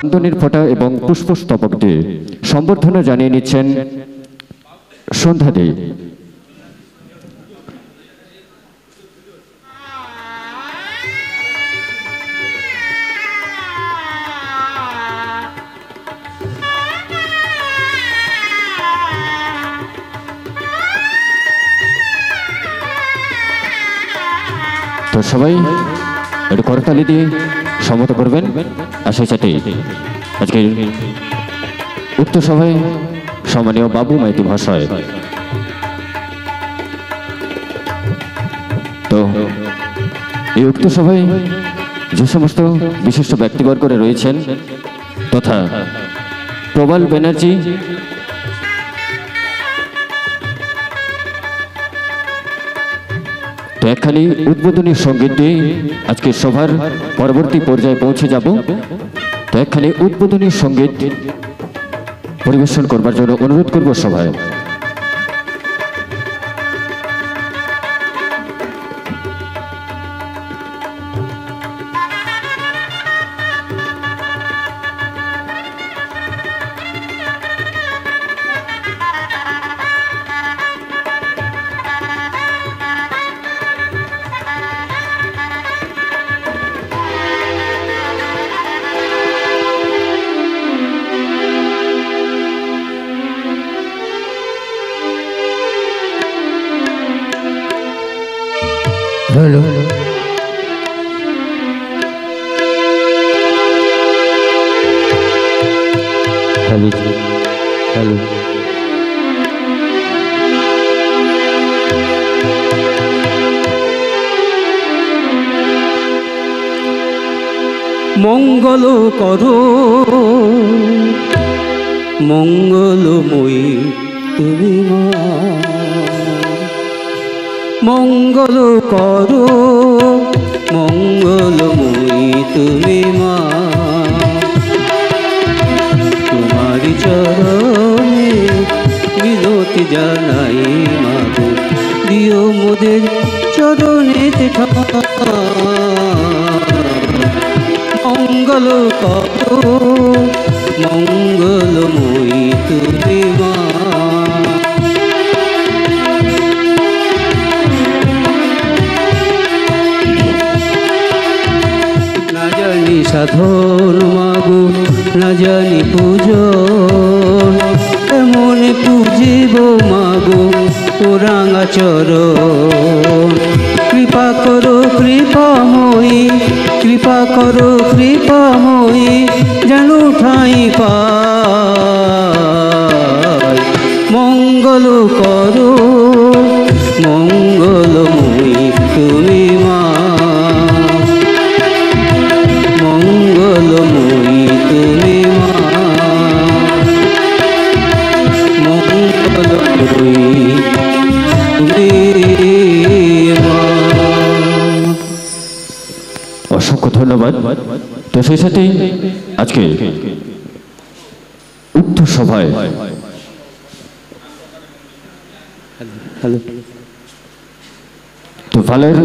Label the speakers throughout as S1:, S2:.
S1: চন্দনের ফোঁটা এবং পুষ্পস্তবক দিয়ে সম্বর্ধনা জানিয়ে নিচ্ছেন সন্ধ্যা দে। তো সবাই একটু করতালি দিয়ে সম্মত করবেন। আর সেই সাথে আজকের উক্ত সভায় সম্মানীয় বাবু মাইতি মহাশয়, তো এই উক্ত সভায় যে সমস্ত বিশিষ্ট ব্যক্তিবর্গরা রয়েছেন তথা প্রবাল ব্যানার্জি, তো একখানি উদ্বোধনী সঙ্গীত দিয়ে আজকে সভার পরবর্তী পর্যায়ে পৌঁছে যাব। তো একখানি উদ্বোধনী সঙ্গীত পরিবেশন করবার জন্য অনুরোধ করব সভায়।
S2: हेलो हेलो हेलो मंगल करो मंगलमयी तुमी मा मंगल करो मंगलमयी तुमी मा तुम्हारी चरणे विनती जानाई मागो दियो मोदेर चरणे मंगल करो मंगलमयी तुमी मा साधन मागो ना जानी पूजन एमन पूजिब मागो रांगा चरण कृपा करो कृपामयी कृपा करो कृपामयी जानो ठाई पाय मंगल करो मंगलमयी तुमी मा मंगलमयी तुमी मा मंगलमयी तुमी मा।
S1: অসংখ্য ধন্যবাদ। তো সেই সাথে আজকে উক্ত সভায় তো ভালের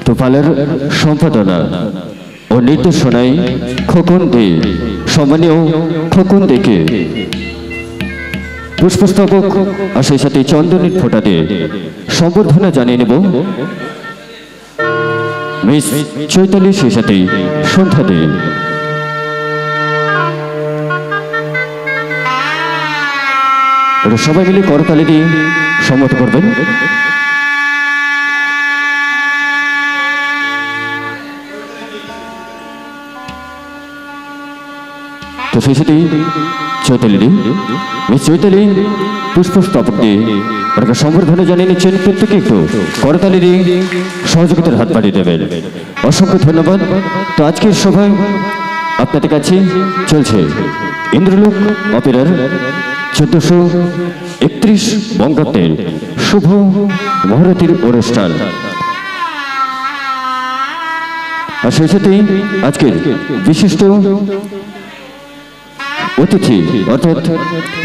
S1: তোফালের সম্পাদনা ও নির্দেশনায় খোকন দে, সম্মানীয় খোকন দেকে পুষ্পস্তবক আর সেই সাথে চন্দনের ফোঁটা দিয়ে সম্বর্ধনা জানিয়ে নেব মিস চৈতালি, সেই সাথে সন্ধ্যা দে। সবাই মিলে করতালি দিয়ে সম্মত করবেন। তো সেই সাথে চৈতালি মিস চৈতালি পুষ্পস্তবক দিয়ে ওনাকে সম্বর্ধনা জানিয়ে নিচ্ছেন। প্রত্যেকে একটু করতালি দিয়ে সহযোগিতার হাত বাড়িয়ে দেবেন। অসংখ্য ধন্যবাদ। তো আজকের সভায় আপনাদের কাছে চলছে ইন্দ্রলোক অপেরার 1431 বঙ্গাব্দের শুভ মহারতির অনুষ্ঠান। আর সেই সাথেই আজকের বিশিষ্ট অতিথি অর্থাৎ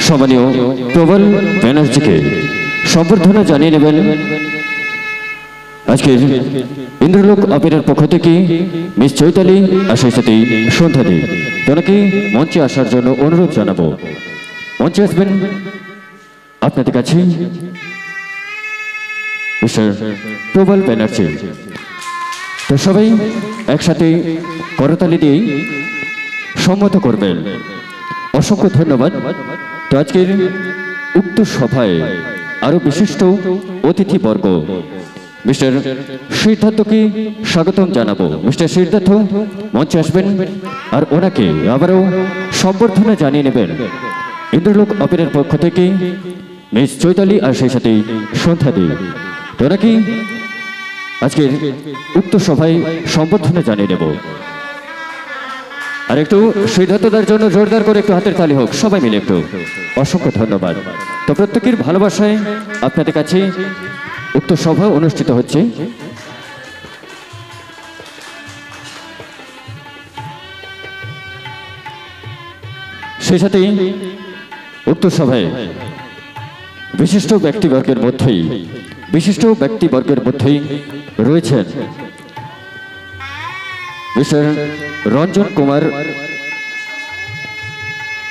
S1: সম্মানীয় প্রবল ব্যানার্জিকে সম্বর্ধনা জানিয়ে নেবেন আজকের ইন্দ্রলোক অপেরার পক্ষ থেকে মিস চৈতালি আর সেই সাথে সন্ধ্যা দি তোনাকে মঞ্চে আসার জন্য অনুরোধ জানাবো। মঞ্চে আসবেন আপনাদের কাছে মিস্টার প্রবল ব্যানার্জি। তো সবাই একসাথে করতালি দিয়ে সম্মত করবেন। অসংখ্য ধন্যবাদ। তো আজকের উক্ত সভায় আরো বিশিষ্ট অতিথিবর্গ মিস্টার সিদ্ধার্থকে স্বাগতম জানাবো। মিস্টার সিদ্ধার্থ মঞ্চে আসবেন আর ওনাকে আবারও সম্বর্ধনা জানিয়ে নেবেন ইন্দ্রলোক অপেরার পক্ষ থেকে মিস চৈতালি আর সেই সাথে সন্ধ্যা দি। তো ওনাকে আজকের উক্ত সভায় সম্বর্ধনা জানিয়ে নেব। আর একটু সিদ্ধার্থদার জন্য জোরদার করে একটু হাতের তালি হোক সবাই মিলে একটু। অসংখ্য ধন্যবাদ। তো প্রত্যেকের ভালোবাসায় আপনাদের কাছে উক্ত সভা অনুষ্ঠিত হচ্ছে। সেই সাথে উক্ত সভায় বিশিষ্ট ব্যক্তিবর্গের মধ্যেই রয়েছেন মিস্টার রঞ্জন কুমার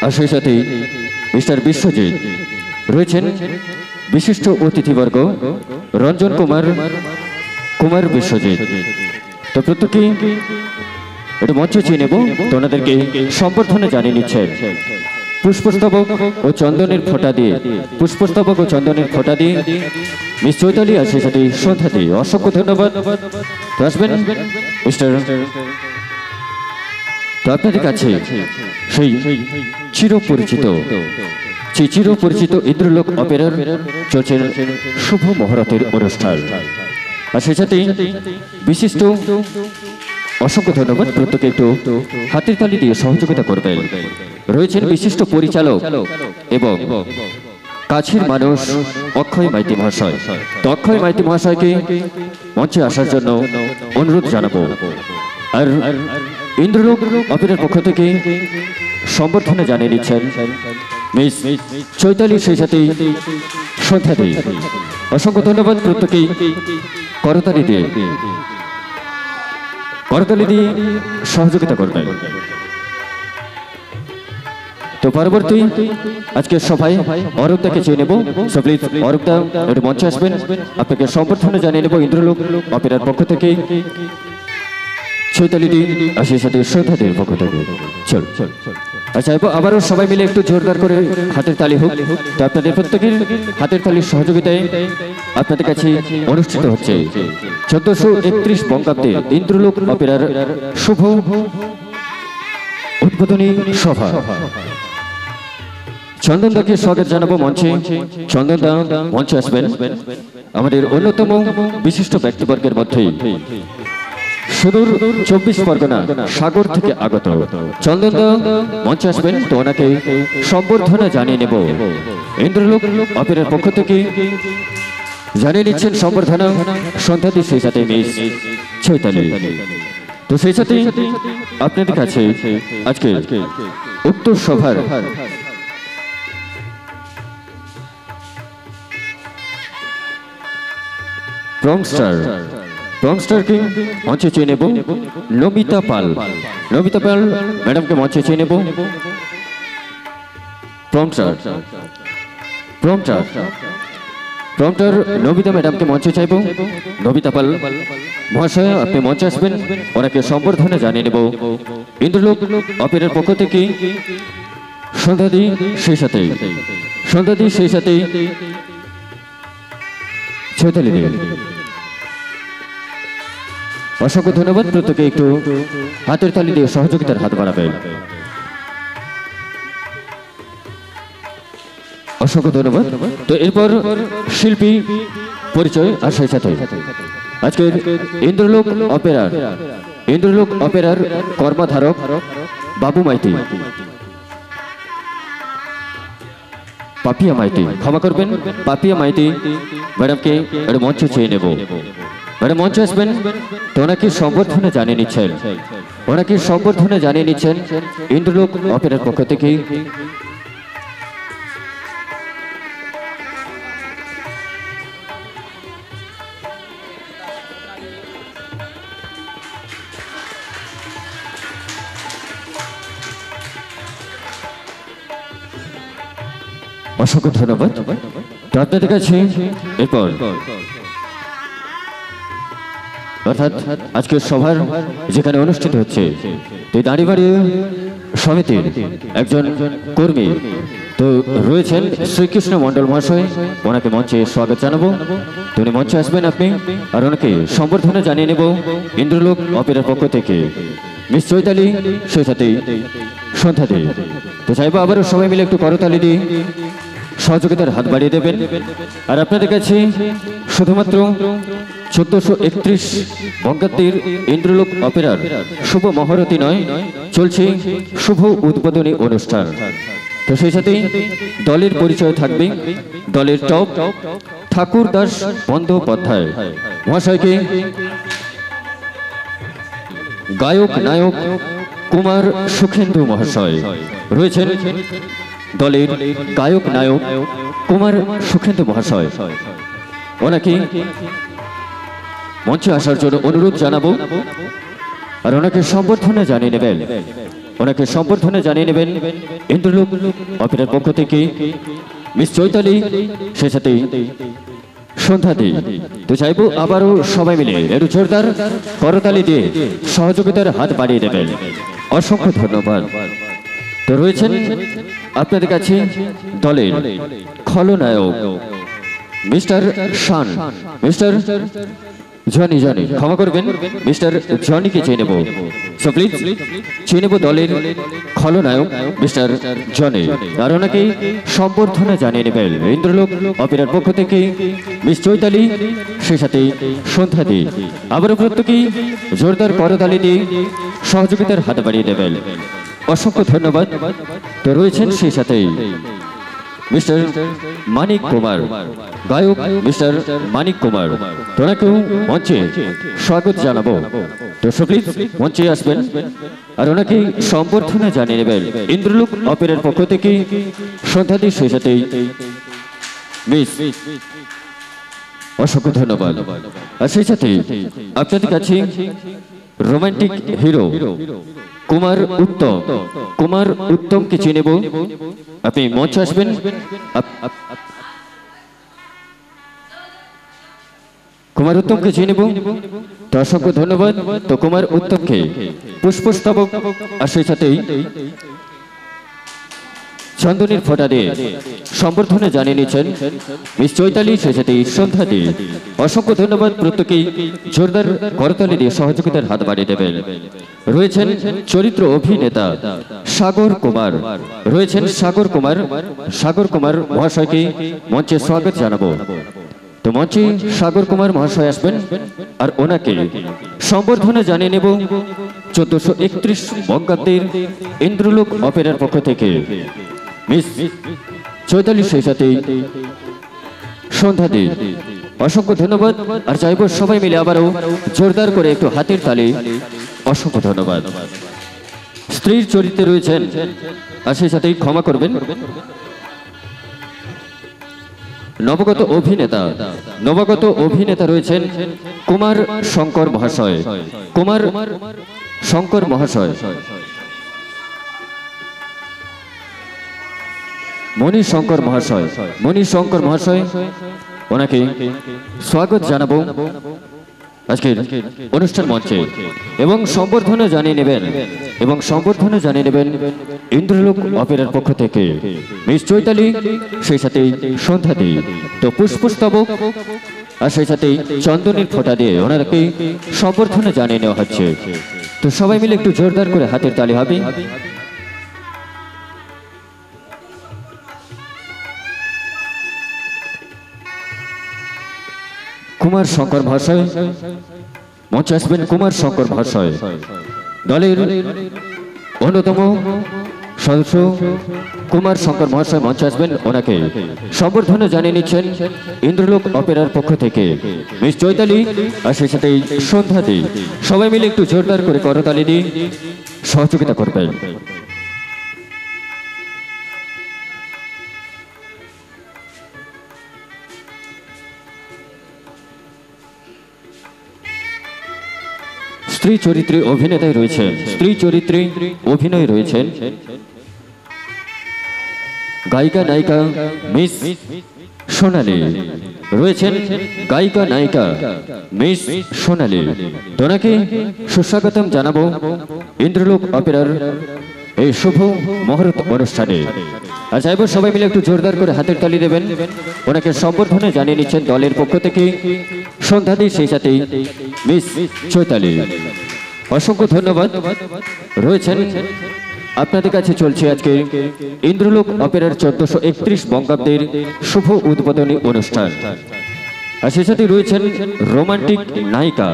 S1: আর সেই সাথে মিস্টার বিশ্বজিৎ রয়েছেন বিশিষ্ট অতিথিবর্গ রঞ্জন কুমার বিশ্বজিৎ। তো প্রত্যেকে একটু মঞ্চ চেয়ে নেব। তো ওনাদেরকে সম্বর্ধনা জানিয়ে নিচ্ছেন পুষ্পস্তবক ও চন্দনের ফোঁটা দিয়ে মিস চৈতালি আর সেই সাথে সন্ধ্যা দি। অসংখ্য ধন্যবাদ। তো আসবেন মিস্টার। তো আপনাদের কাছে সেই চিরপরিচিত ইন্দ্রলোক অপেরার চলছে শুভ মহরতের অনুষ্ঠান। আর সেই সাথে বিশিষ্ট অসংখ্য ধন্যবাদ। প্রত্যেকে একটু হাতের তালি দিয়ে সহযোগিতা করবেন। রয়েছেন বিশিষ্ট পরিচালক এবং কাছের মানুষ অক্ষয় মাইতি মহাশয়। তো অক্ষয় মাইতি মহাশয়কে মঞ্চে আসার জন্য অনুরোধ জানাবো। আর ইন্দ্রলোক অপেরার পক্ষ থেকে সম্বর্ধনা জানিয়ে নিচ্ছেন মিস চৈতালি সেই সাথে সন্ধ্যা দি। অসংখ্য ধন্যবাদ। প্রত্যেকেই করতালি দিয়ে সহযোগিতা করবেন। তো পরবর্তী আজকে সভায় অরূপদাকে চেয়ে নেব। সো প্লিজ অরূপদা একটু মঞ্চে আসবেন। আপনাকে সম্বর্ধনা জানিয়ে নেব ইন্দ্রলোক অপেরার পক্ষ থেকে চৈতালি দি আর সেই সাথে সন্ধ্যা দির পক্ষ থেকে। চল আচ্ছা, আবারও সবাই মিলে একটু জোরদার করে হাতের তালি হোক। তো আপনাদের প্রত্যেকের হাতের তালির সহযোগিতায় আপনাদের কাছে অনুষ্ঠিত হচ্ছে 1431 বঙ্গাব্দে ইন্দ্রলোক অপেরার শুভ উদ্বোধনী সভা। চন্দনদাকে স্বাগত জানাবো মঞ্চে। চন্দনদা মঞ্চে আসবেন। আমাদের অন্যতম বিশিষ্ট ব্যক্তিবর্গের মধ্যেই সুদূর 24 পরগনা সাগর থেকে আগত চন্দনদা মঞ্চে আসবেন। তো ওনাকে সম্বর্ধনা জানিয়ে নেব ইন্দ্রলোক অপেরার পক্ষ থেকে। জানিয়ে নিচ্ছেন সম্বর্ধনা সন্ধ্যা দি সেই সাথে মিস চৈতালি। তো সেই সাথে আপনাদের কাছে আজকে উক্ত সভার প্রংস্টারকে মঞ্চে চেয়ে নেব নমিতা পাল ম্যাডামকে মঞ্চে চেয়ে নেব। প্রম্পটার নবিতা ম্যাডামকে মঞ্চে চাইব। নবিতা পাল মহাশয় আপনি মঞ্চে আসবেন। ওনাকে সম্বর্ধনা জানিয়ে নেব ইন্দ্রলোক অপেরার পক্ষ থেকে সন্ধ্যা দি সেই সাথে চৈতালি দি। অসংখ্য ধন্যবাদ। প্রত্যেকে একটু হাতের তালি দিয়ে সহযোগিতার হাত বাড়াবেন। অসংখ্য ধন্যবাদ। তো এরপর শিল্পী পরিচয় আর সেই সাথে আজকের ইন্দ্রলোক অপেরার কর্মধারক বাবু মাইতি, পাপিয়া মাইতি, ক্ষমা করবেন পাপিয়া মাইতি ম্যাডামকে মঞ্চে চেয়ে নেব। ম্যাডাম মঞ্চে আসবেন। তো ওনাকে সম্বর্ধনা জানিয়ে নিচ্ছেন ইন্দ্রলোক অপেরার পক্ষ থেকে অসংখ্য ধন্যবাদ। তো আপনাদের কাছে এরপর অর্থাৎ আজকের সভার যেখানে অনুষ্ঠিত হচ্ছে তো দাঁড়িবাড়ি সমিতির একজন কর্মী তো রয়েছেন শ্রীকৃষ্ণ মণ্ডল মহাশয়, ওনাকে মঞ্চে স্বাগত জানাবো। তো উনি মঞ্চে আসবেন আপনি, আর ওনাকে সম্বর্ধনা জানিয়ে নেব ইন্দ্রলোক অপেরার পক্ষ থেকে মিস চৈতালি, সেই সাথে সন্ধ্যা দে। তো চাইবো আবারও সবাই মিলে একটু করতালি দিয়ে সহযোগিতার হাত বাড়িয়ে দেবেন। আর আপনাদের কাছে শুধুমাত্র 1431 বঙ্গাব্দের ইন্দ্রলোক অপেরার শুভ মহরতী নয়, চলছে শুভ উদ্বোধনী অনুষ্ঠান। তো সেই সাথে দলের পরিচয় থাকবে দলের টপ ঠাকুর দাস বন্দ্যোপাধ্যায় মহাশয়কে, গায়ক নায়ক কুমার সুখেন্দু মহাশয় রয়েছেন দলের গায়ক নায়ক কুমার সুখেন্দু মহাশয়, ওনাকে মঞ্চে আসার জন্য অনুরোধ জানাবো। আর ওনাকে সম্বর্ধনা জানিয়ে নেবেন, ওনাকে সম্বর্ধনা জানিয়ে নেবেন ইন্দ্রলোক অপেরার পক্ষ থেকে মিস চৈতালি, সেই সাথে সন্ধ্যা দে। তো চাইবো আবারও সবাই মিলে একটু জোরদার করতালি দিয়ে সহযোগিতার হাত বাড়িয়ে দেবেন। অসংখ্য ধন্যবাদ। তো রয়েছেন আপনাদের কাছে দলের খলনায়ক মিস্টার শান, মিস্টার জনি, ক্ষমা করবেন, মিস্টার জনিকে চেয়ে নেব। সো প্লিজ চেয়ে নেব দলের খলনায়ক মিস্টার জনি, আর ওনাকে সম্বর্ধনা জানিয়ে নেবেন ইন্দ্রলোক অপেরার পক্ষ থেকে মিস চৈতালি, সেই সাথে সন্ধ্যা দে। আবারও প্রত্যেকেই জোরদার করতালি দিয়ে সহযোগিতার হাত বাড়িয়ে দেবেন। অসংখ্য ধন্যবাদ। তো রয়েছেন সেই সাথে মিস্টার মানিক কুমার, গায়ক মিস্টার মানিক কুমার, ওনাকেও মঞ্চে স্বাগত জানাবো। তো প্লিজ মঞ্চে আসবেন আর ওনাকে সম্বর্ধনা জানিয়ে নেবেন ইন্দ্রলোক অপেরার পক্ষ থেকে সন্ধ্যা দে, সেই সাথে মিস। অসংখ্য ধন্যবাদ। আর সেই সাথে আপনাদের কাছে রোমান্টিক হিরো কুমার উত্তম, কুমার উত্তমকে চিনে নেব। আপনি মঞ্চে আসবেন। কুমার উত্তমকে চিনে নেব। তো অসংখ্য ধন্যবাদ। তো কুমার উত্তমকে পুষ্পস্তবক আর সেই সাথেই চন্দনের ফোঁটা দিয়ে সম্বর্ধনা জানিয়ে নিচ্ছেন মিস চৈতালি, সেই সাথে সন্ধ্যা দে। অসংখ্য ধন্যবাদ। প্রত্যেকেই জোরদার করতালি দিয়ে সহযোগিতার হাত বাড়িয়ে দেবেন। রয়েছেন চরিত্র অভিনেতা সাগর কুমার, রয়েছেন সাগর কুমার, সাগর কুমার মহাশয়কে মঞ্চে স্বাগত জানাবো। তো মঞ্চে সাগর কুমার মহাশয় আসবেন আর ওনাকে সম্বর্ধনা জানিয়ে নেব 1431 বঙ্গাব্দের ইন্দ্রলোক অপেরার পক্ষ থেকে মিস চৈতালি, সেই সাথে সন্ধ্যা দে। অসংখ্য ধন্যবাদ। আর চাইবো সবাই মিলে আবারও জোরদার করে একটু হাতের তালি। অসংখ্য ধন্যবাদ। স্ত্রীর চরিত্রে রয়েছেন, আর সেই সাথেই ক্ষমা করবেন, নবগত অভিনেতা রয়েছেন কুমার শঙ্কর মহাশয়, কুমার শঙ্কর মহাশয়, মণি শঙ্কর মহাশয়, ওনাকে স্বাগত জানাবো আজকের অনুষ্ঠান মঞ্চে এবং সম্বর্ধনা জানিয়ে নেবেন ইন্দ্রলোক অপেরার পক্ষ থেকে মিস চৈতালি, সেই সাথে সন্ধ্যা দে। তো পুষ্পস্তবক আর সেই সাথে চন্দনের ফোঁটা দিয়ে ওনাকে সম্বর্ধনা জানিয়ে নেওয়া হচ্ছে। তো সবাই মিলে একটু জোরদার করে হাতের তালি হবে। কুমার শঙ্কর মহাশয় মঞ্চে আসবেন। কুমার শঙ্কর মহাশয় দলের অন্যতম সদস্য কুমার শঙ্কর মহাশয় মঞ্চে আসবেন। ওনাকে সম্বর্ধনা জানিয়ে নিচ্ছেন ইন্দ্রলোক অপেরার পক্ষ থেকে মিস চৈতালি, আর সেই সাথে সন্ধ্যা দে। সবাই মিলে একটু জোরদার করে করতালি দিয়ে সহযোগিতা করবেন। স্ত্রী চরিত্রে অভিনেতায় রয়েছেন, স্ত্রী চরিত্রে অভিনয় রয়েছেন গায়িকা নায়িকা মিস সোনালী রয়েছেন গায়িকা নায়িকা মিস সোনালী তোনাকে সুস্বাগতম জানাবো ইন্দ্রলোক অপেরার এই শুভ মুহূর্ত অনুষ্ঠানে। আর চাইবো সবাই মিলে একটু জোরদার করে হাতের তালি দেবেন। ওনাকে সম্বর্ধনা জানিয়ে নিচ্ছেন দলের পক্ষ থেকে সন্ধ্যাদি, সেই সাথে মিস চৈতালি। অসংখ্য ধন্যবাদ। রয়েছেন আপনাদের কাছে চলছে আজকে ইন্দ্রলোক অপেরার 1431 বঙ্গাব্দের শুভ উদ্বোধনী অনুষ্ঠান। আর সেই সাথে রয়েছেন রোমান্টিক নায়িকা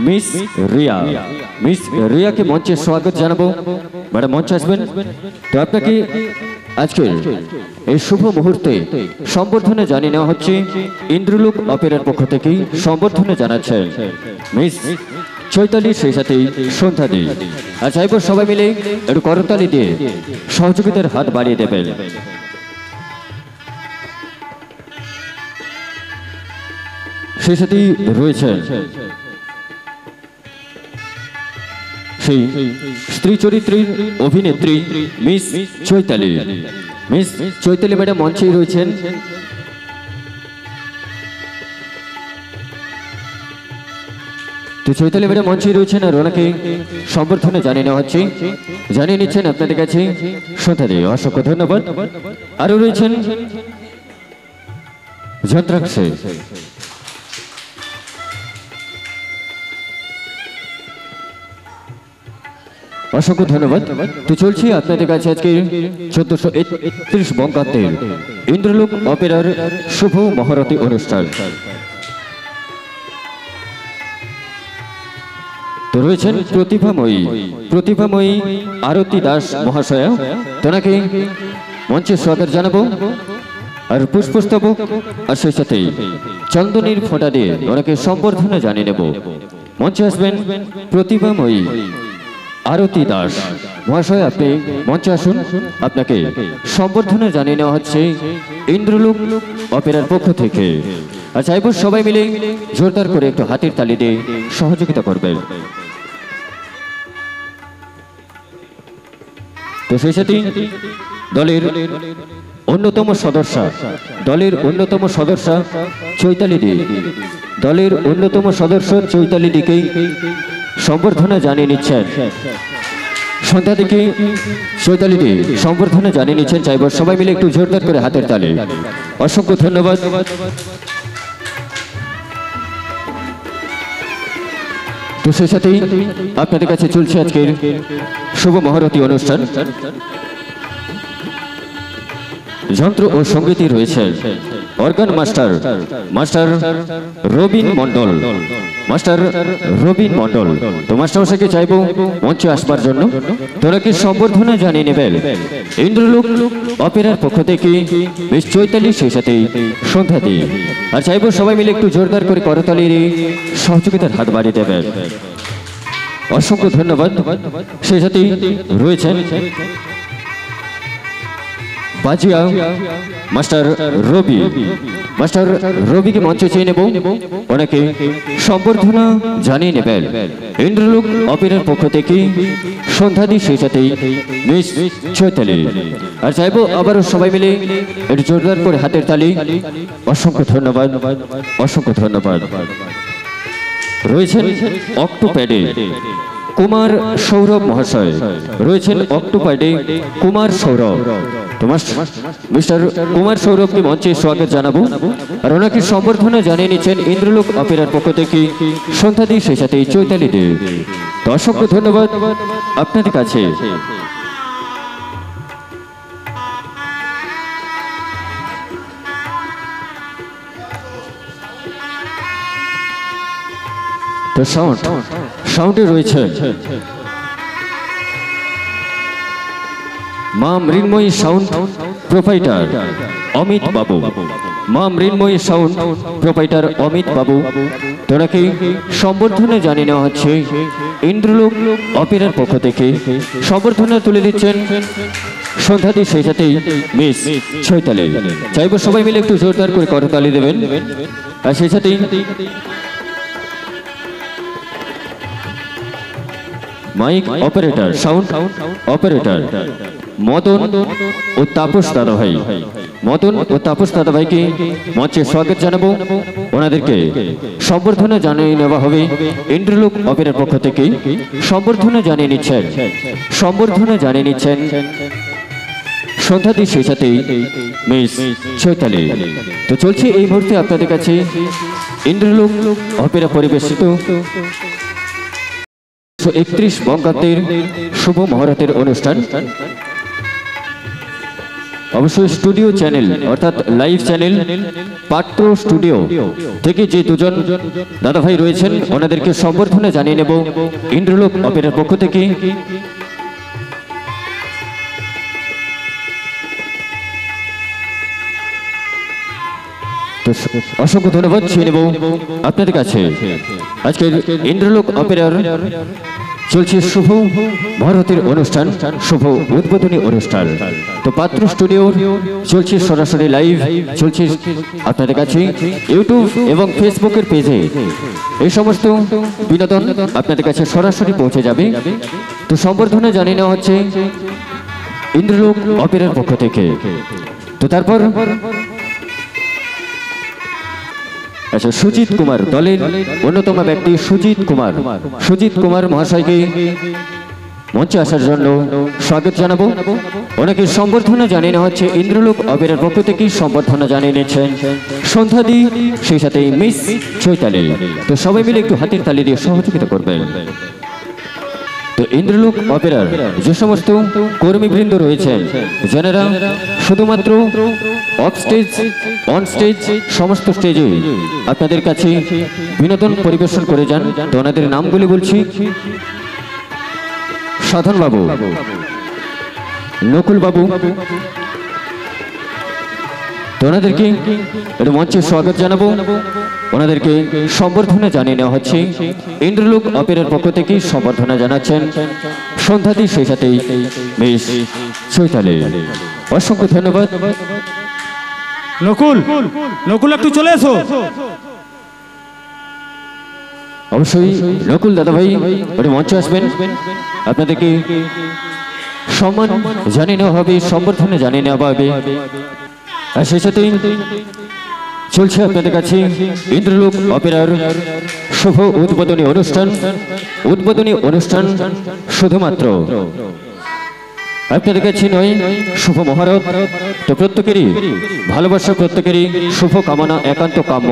S1: মিস রিয়া। মিস রিয়াকে মঞ্চে স্বাগত জানাবো। ম্যাডাম মঞ্চে আসবেন। তো আপনাকে আজকে এই শুভ মুহূর্তে সম্বর্ধনা জানিয়ে নেওয়া হচ্ছে ইন্দ্রলোক অপেরার পক্ষ থেকেই সম্বর্ধনা জানাচ্ছেন মিস চৈতালি, সেই সাথে সন্ধ্যাদি। আর চাইব সবাই মিলে একটু করতালি দিয়ে সহযোগিতার হাত বাড়িয়ে দেবেন। সেই সাথে রয়েছেন সেই স্ত্রী চরিত্রের অভিনেত্রী miss Chaitali. Miss Chaitali madam মঞ্চেই রয়েছেন। তো চৈতালি ম্যাডাম মঞ্চেই রয়েছেন আর ওনাকে সম্বর্ধনা জানিয়ে নেওয়া হচ্ছে, জানিয়ে নিচ্ছেন আপনাদের কাছে সন্ধ্যাদি। অসংখ্য ধন্যবাদ। আরো রয়েছেন যন্ত্রাংশে অসংখ্য ধন্যবাদ। তো চলছি আপনাদের কাছে আজকে 1431 বঙ্গাব্দের ইন্দ্রলোক অপেরার শুভ মহারতি অনুষ্ঠান। তো রয়েছেন প্রতিভাময়ী আরতি দাস মহাশয়া, তোনাকে মঞ্চে স্বাগত জানাবো। আর পুষ্পস্তবক আর সেই সাথে চন্দনের ফোঁটা দিয়ে ওনাকে সম্বর্ধনা জানিয়ে নেব। মঞ্চে আসবেন প্রতিভাময়ী আরতি দাস মহাশয়, আপনি মঞ্চে আসুন। আপনাকে সম্বর্ধনা জানিয়ে নেওয়া হচ্ছে ইন্দ্রলোক অপেরার পক্ষ থেকে। আর চাইব সবাই মিলে জোরদার করে একটু হাতের তালি দিয়ে সহযোগিতা করবেন। তো সেই সাথে দলের অন্যতম সদস্য চৈতালি দিকে সম্বর্ধনা জানিয়ে নিচ্ছেন। সন্ধ্যা থেকে চৈতালি দি সম্বর্ধনা জানিয়ে নিচ্ছেন। চাইব সবাই মিলে একটু জোরদার করে হাতের তালে। অসংখ্য ধন্যবাদ। তো সেই সাথেই আপনাদের কাছে চলছে আজকের শুভ মহারতি অনুষ্ঠান। যন্ত্র ও সঙ্গীতই রয়েছে অর্গান মাস্টার রবিন মন্ডল। তো মাস্টারমশাইকে চাইবো মঞ্চে আসবার জন্য। তোনাকে সম্বর্ধনা জানিয়ে নেবেন ইন্দ্রলোক অপেরার পক্ষ থেকে মিস চৈতালি, সেই সাথে সন্ধ্যাদি। আর চাইবো সবাই মিলে একটু জোরদার করে করতালির সহযোগিতার হাত বাড়িয়ে দেবেন। অসংখ্য ধন্যবাদ। সেই সাথে রয়েছেন বাজিয়া মাস্টার রবিকে মঞ্চে চেয়ে নেব। ওনাকে সম্বর্ধনা জানিয়ে নেবেন ইন্দ্রলোক অপেরার পক্ষ থেকে সন্ধ্যাদি, সেই সাথে মিস চৈতালি। আর চাইবো আবারও সবাই মিলে একটু জোরদার করে হাতের তালি। অসংখ্য ধন্যবাদ। রয়েছেন অক্টোপ্যাডে কুমার সৌরভ মহাশয়। মিস্টার কুমার সৌরভকে মঞ্চে স্বাগত জানাবো। আর ওনাকে সম্বর্ধনা জানিয়ে নিচ্ছেন ইন্দ্রলোক অপেরার পক্ষ থেকে সন্ধ্যাদি, সেই সাথে চৈতালি দেব। তো অসংখ্য ধন্যবাদ আপনাদের কাছে। তো সাউন্ডে রয়েছে মা মৃন্ময়ী সাউন্ড প্রোপাইটার অমিত বাবু। তোনাকে সম্বর্ধনা জানিয়ে নেওয়া হচ্ছে ইন্দ্রলোক অপেরার পক্ষ থেকে। সম্বর্ধনা তুলে দিচ্ছেন সন্ধ্যাদি, সেই সাথে মিস চৈতালি। চাইবো সবাই মিলে একটু জোরদার করে করতালি দেবেন। আর সেই সাথে mike operator, sound operator Madan ও তাপস দাদাভাই। মদন ও তাপস দাদাভাইকে মঞ্চে স্বাগত জানাবো। ওনাদেরকে সম্বর্ধনা জানিয়ে নেওয়া হবে ইন্দ্রলোক অপেরার পক্ষ থেকে। সম্বর্ধনা জানিয়ে নিচ্ছেন সন্ধ্যাদি, সেই সাথে মিস চৈতালি। তো চলছে এই মুহূর্তে আপনাদের কাছে ইন্দ্রলোক অপেরা পরিবেশিত 31 বঙ্গাব্দের শুভ মহরতের অনুষ্ঠান। অবশ্যই স্টুডিও চ্যানেল অর্থাৎ লাইভ চ্যানেল পাত্র স্টুডিও থেকে যে দুজন দাদাভাই রয়েছেন ওনাদেরকে সম্বর্ধনা জানিয়ে নেব ইন্দ্রলোক অপেরার পক্ষ থেকে। অসংখ্য ধন্যবাদ ছুঁয়ে নেব আপনাদের কাছে। আজকের ইন্দ্রলোক অপেরার চলছে শুভ মহরতের অনুষ্ঠান, শুভ উদ্বোধনী অনুষ্ঠান। তো পাত্র স্টুডিওর চলছে সরাসরি লাইভ, চলছে আপনাদের কাছে ইউটিউব এবং ফেসবুকের পেজে। এই সমস্ত বিনোদন আপনাদের কাছে সরাসরি পৌঁছে যাবে। তো সম্বর্ধনা জানিয়ে নেওয়া হচ্ছে ইন্দ্রলোক অপেরার পক্ষ থেকে। তো তারপর আচ্ছা, সুজিত কুমার দলের অন্যতম ব্যক্তি সুজিত কুমার মহাশয়কে মঞ্চে আসার জন্য স্বাগত জানাবো। ওনাকে সম্বর্ধনা জানিয়ে নেওয়া হচ্ছে ইন্দ্রলোক অপেরার পক্ষ থেকে। সম্বর্ধনা জানিয়ে নিচ্ছেন সন্ধ্যাদি, সেই সাথে মিস চৈতালি। তো সবাই মিলে একটু হাতের তালি দিয়ে সহযোগিতা করবেন। তো ইন্দ্রলোক অপেরার যে সমস্ত কর্মীবৃন্দ রয়েছেন, যারা শুধুমাত্র অফ স্টেজ, অন স্টেজ, সমস্ত স্টেজে আপনাদের কাছে বিনোদন পরিবেশন করে যান, তো ওনাদের নামগুলি বলছি। সাধন বাবু, নকুল বাবু, তো ওনাদেরকে একটু মঞ্চে স্বাগত জানাবো। ওনাদেরকে সম্বর্ধনা জানিয়ে নেওয়া হচ্ছে ইন্দ্রলোক অপেরার পক্ষ থেকে। সম্বর্ধনা জানাচ্ছেন সন্ধ্যাদি, সেই সাথে মিস চৈতালি। অসংখ্য ধন্যবাদ।
S3: নকুল একটু চলে এসো।
S1: অবশ্যই নকুল দাদাভাই একটু মঞ্চে আসবেন। আপনাদেরকে সম্মান জানিয়ে নেওয়া হবে, সম্বর্ধনা জানিয়ে নেওয়া হবে। আর সেই সাথে চলছে আপনাদের কাছে ইন্দ্রলোক অপেরার শুভ উদ্বোধনী অনুষ্ঠান। শুধুমাত্র আপনাদের কাছে নয়, শুভ মহরত। তো প্রত্যেকেরই ভালোবাসা, প্রত্যেকেরই শুভ কামনা একান্ত কাম্য।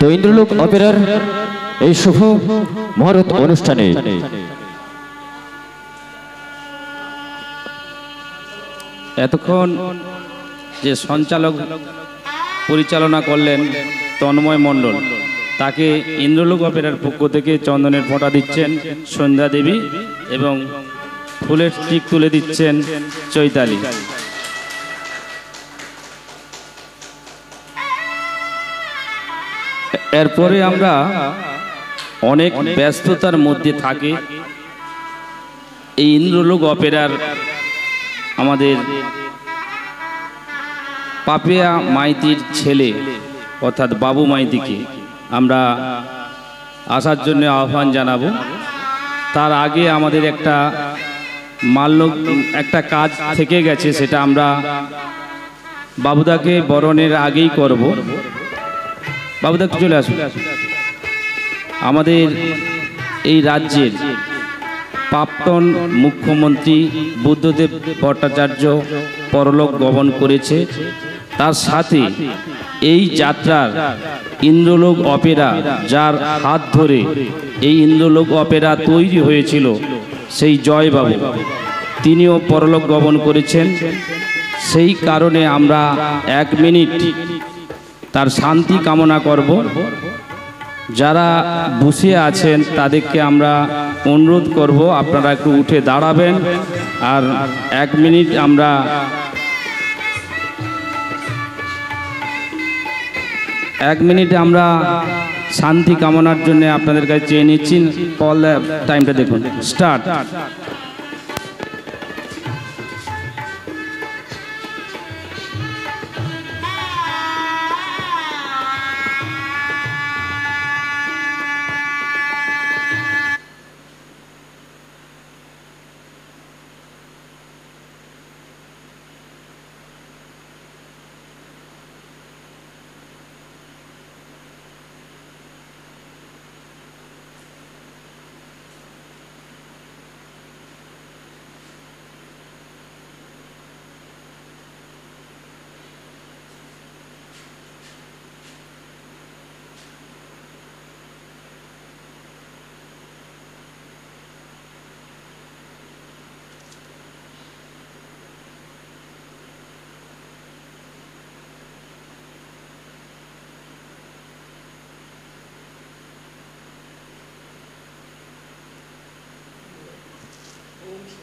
S1: তো ইন্দ্রলোক অপেরার এই শুভ মহরত অনুষ্ঠানে
S4: এতক্ষণ যে সঞ্চালক পরিচালনা করলেন তন্ময় মণ্ডল, তাকে ইন্দ্রলোক অপেরার পক্ষ থেকে চন্দনের ফোঁটা দিচ্ছেন সন্ধ্যা দেবী এবং ফুলের স্টিক তুলে দিচ্ছেন চৈতালি। এরপরে আমরা অনেক ব্যস্ততার মধ্যে থাকি এই ইন্দ্রলোক অপেরার আমাদের পাপিয়া মাইতির ছেলে অর্থাৎ বাবু মাইতিকে আমরা আসার জন্য আহ্বান জানাবো। তার আগে আমাদের একটা কাজ থেকে গেছে, সেটা আমরা বাবুদাকে বরণের আগেই করব। বাবুদা চলে আসুন। আমাদের এই রাজ্যের প্রাক্তন মুখ্যমন্ত্রী বুদ্ধদেব ভট্টাচার্য পরলোক গমন করেছে। তার সাথে এই যাত্রার ইন্দ্রলোক অপেরা, যার হাত ধরে এই ইন্দ্রলোক অপেরা তৈরি হয়েছিল, সেই জয়বাবু, তিনিও পরলোক গমন করেছেন। সেই কারণে আমরা 1 মিনিট তার শান্তি কামনা করব। যারা বসে আছেন তাদেরকে আমরা অনুরোধ করব আপনারা একটু উঠে দাঁড়াবেন, আর 1 মিনিট আমরা শান্তি কামনার জন্য আপনাদের কাছে চেয়ে নিচ্ছি। কল টাইমটা দেখুন, স্টার্ট।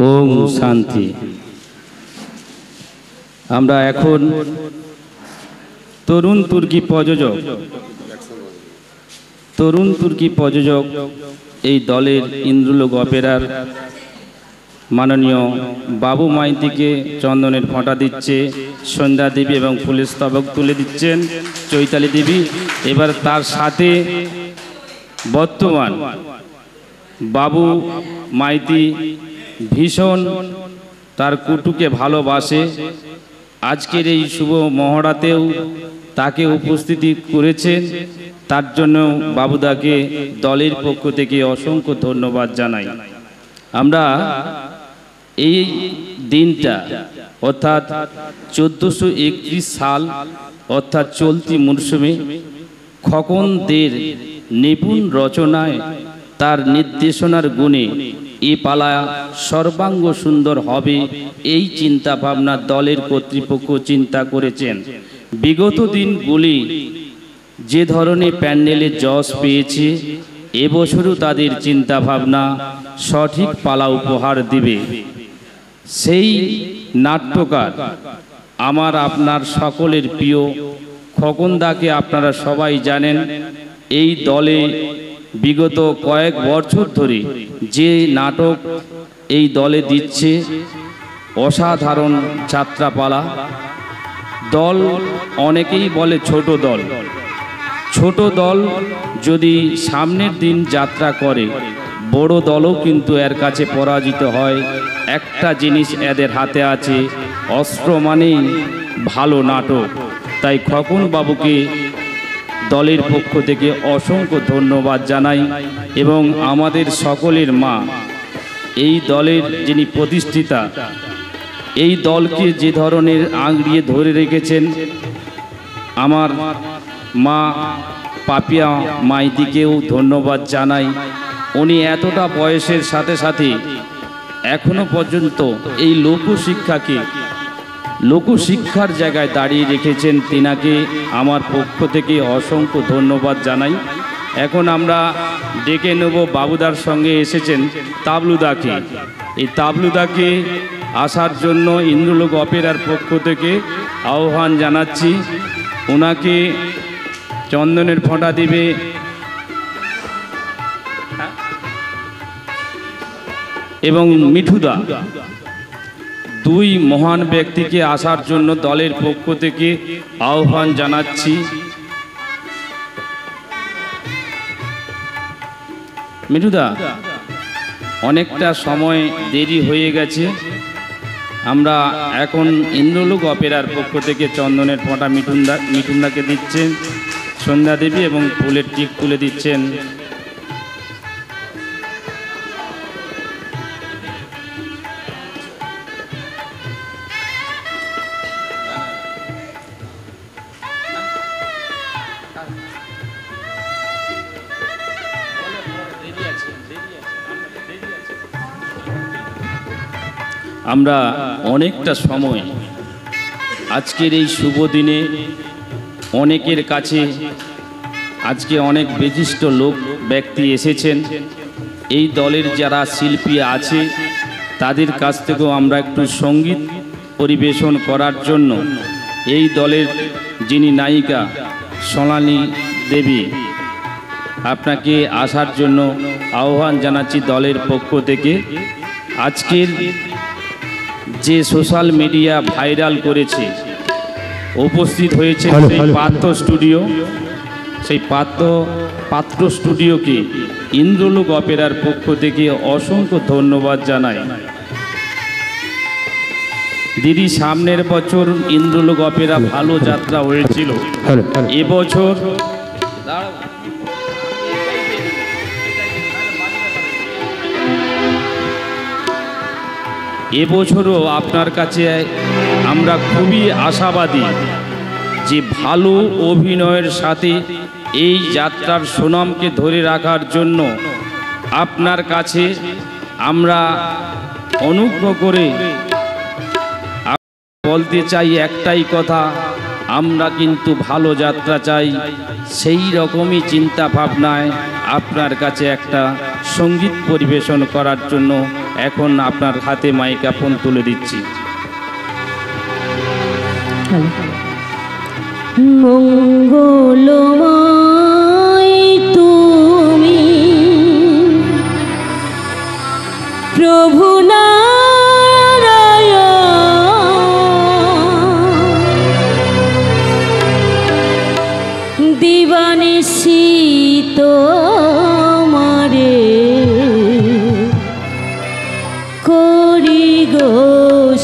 S4: ওম শান্তি। আমরা এখন তরুণ তুর্কি প্রযোজক এই দলের ইন্দ্রলোক অপেরার মাননীয় বাবু মাইতিকে চন্দনের ফোঁটা দিচ্ছে সন্ধ্যা দেবী এবং ফুলের স্তবক তুলে দিচ্ছেন চৈতালি দেবী। এবার তার সাথে বর্তমান বাবু মাইতি ভীষণ তার কুটুকে ভালোবাসে। আজকের এই শুভ মহড়াতেও তাকে উপস্থিতি করেছেন, তার জন্য বাবুদাকে দলের পক্ষ থেকে অসংখ্য ধন্যবাদ জানাই। আমরা এই দিনটা অর্থাৎ 1431 সাল অর্থাৎ চলতি মরশুমে খোকনদের নিপুণ রচনায় তার নির্দেশনার গুণে এ পালা সর্বাঙ্গ সুন্দর হবে এই চিন্তা ভাবনা দলের কর্তৃপক্ষ চিন্তা করেছেন। বিগত দিনগুলি যে ধরনের প্যান্ডেলে যশ পেয়েছে, এবছরও তাদের চিন্তা ভাবনা সঠিক পালা উপহার দিবে। সেই নাট্যকার আমার আপনার সকলের প্রিয় খোকনদাকে আপনারা সবাই জানেন। এই দলে বিগত কয়েক বছর ধরে যে নাটক এই দলে দিচ্ছে, অসাধারণ যাত্রাপালা। দল অনেকেই বলে ছোট দল যদি সামনের দিন যাত্রা করে, বড় দলও কিন্তু এর কাছে পরাজিত হয়। একটা জিনিস এদের হাতে আছে, অস্ত্র মানেই ভালো নাটক। তাই খোকন বাবুকে দলের পক্ষ থেকে অসংখ্য ধন্যবাদ জানাই এবং আমাদের সকলের মা, এই দলের যিনি প্রতিষ্ঠিতা, এই দলকে যে ধরনের আঁকড়িয়ে ধরে রেখেছেন, আমার মা পাপিয়া মাইতিকেও ধন্যবাদ জানাই। উনি এতটা বয়সের সাথে সাথে এখনো পর্যন্ত এই লোকশিক্ষার জায়গায় দাঁড়িয়ে রেখেছেন। তিনাকে আমার পক্ষ থেকে অসংখ্য ধন্যবাদ জানাই। এখন আমরা ডেকে নেব, বাবুদার সঙ্গে এসেছেন তাবলুদাকে। এই তাবলুদাকে আসার জন্য ইন্দ্রলোক অপেরার পক্ষ থেকে আহ্বান জানাচ্ছি। ওনাকে চন্দনের ফোঁটা দিবে এবং মিঠুদা, দুই মহান ব্যক্তিকে আসার জন্য দলের পক্ষ থেকে আহ্বান জানাচ্ছি। মিঠুদা, অনেকটা সময় দেরি হয়ে গেছে। আমরা এখন ইন্দ্রলোক অপেরার পক্ষ থেকে চন্দনের ফোঁটা মিঠুনদাকে দিচ্ছেন সন্ধ্যা দেবী এবং ফুলের টিক তুলে দিচ্ছেন আমরা অনেকটা সময় আজকের এই শুভ দিনে অনেকের কাছে আজকে অনেক বিশিষ্ট লোক ব্যক্তি এসেছেন। এই দলের যারা শিল্পী আছে তাদের কাছ থেকেও আমরা একটু সঙ্গীত পরিবেশন করার জন্য এই দলের যিনি নায়িকা সোনালী দেবী, আপনাকে আসার জন্য আহ্বান জানাচ্ছি দলের পক্ষ থেকে। আজকের যে সোশ্যাল মিডিয়া ভাইরাল করেছে, উপস্থিত হয়েছে সেই পাত্র স্টুডিওকে ইন্দ্রলোক অপেরার পক্ষ থেকে অসংখ্য ধন্যবাদ জানাই। দিদি, সামনের বছর ইন্দ্রলোক অপেরা ভালো যাত্রা হয়েছিল, এবছর এবছরও আপনার কাছে আমরা খুবই আশাবাদী যে ভালো অভিনয়ের সাথে এই যাত্রার সুনামকে ধরে রাখার জন্য আপনার কাছে আমরা অনুগ্রহ করে বলতে চাই একটাই কথা, আমরা কিন্তু ভালো যাত্রা চাই। সেই রকমই চিন্তা ভাবনায় আপনার কাছে একটা সঙ্গীত পরিবেশন করার জন্য এখন আপনার হাতে মাইক্রোফোন তুলে দিচ্ছি।
S5: মঙ্গলময় তুমি প্রভু নারায়ণ দিবানিশি তোমারে করি গো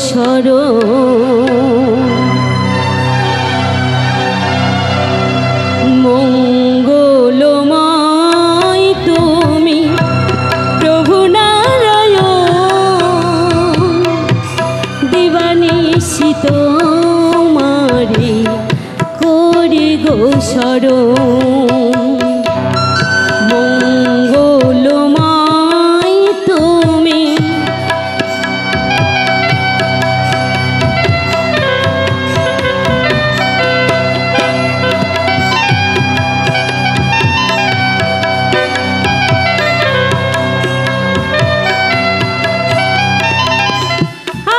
S5: শরণ। মঙ্গলময় তুমি প্রভু নারায়ণ দিবানিশি তোমারে করি গো শরণ। মঙ্গলময় তুমি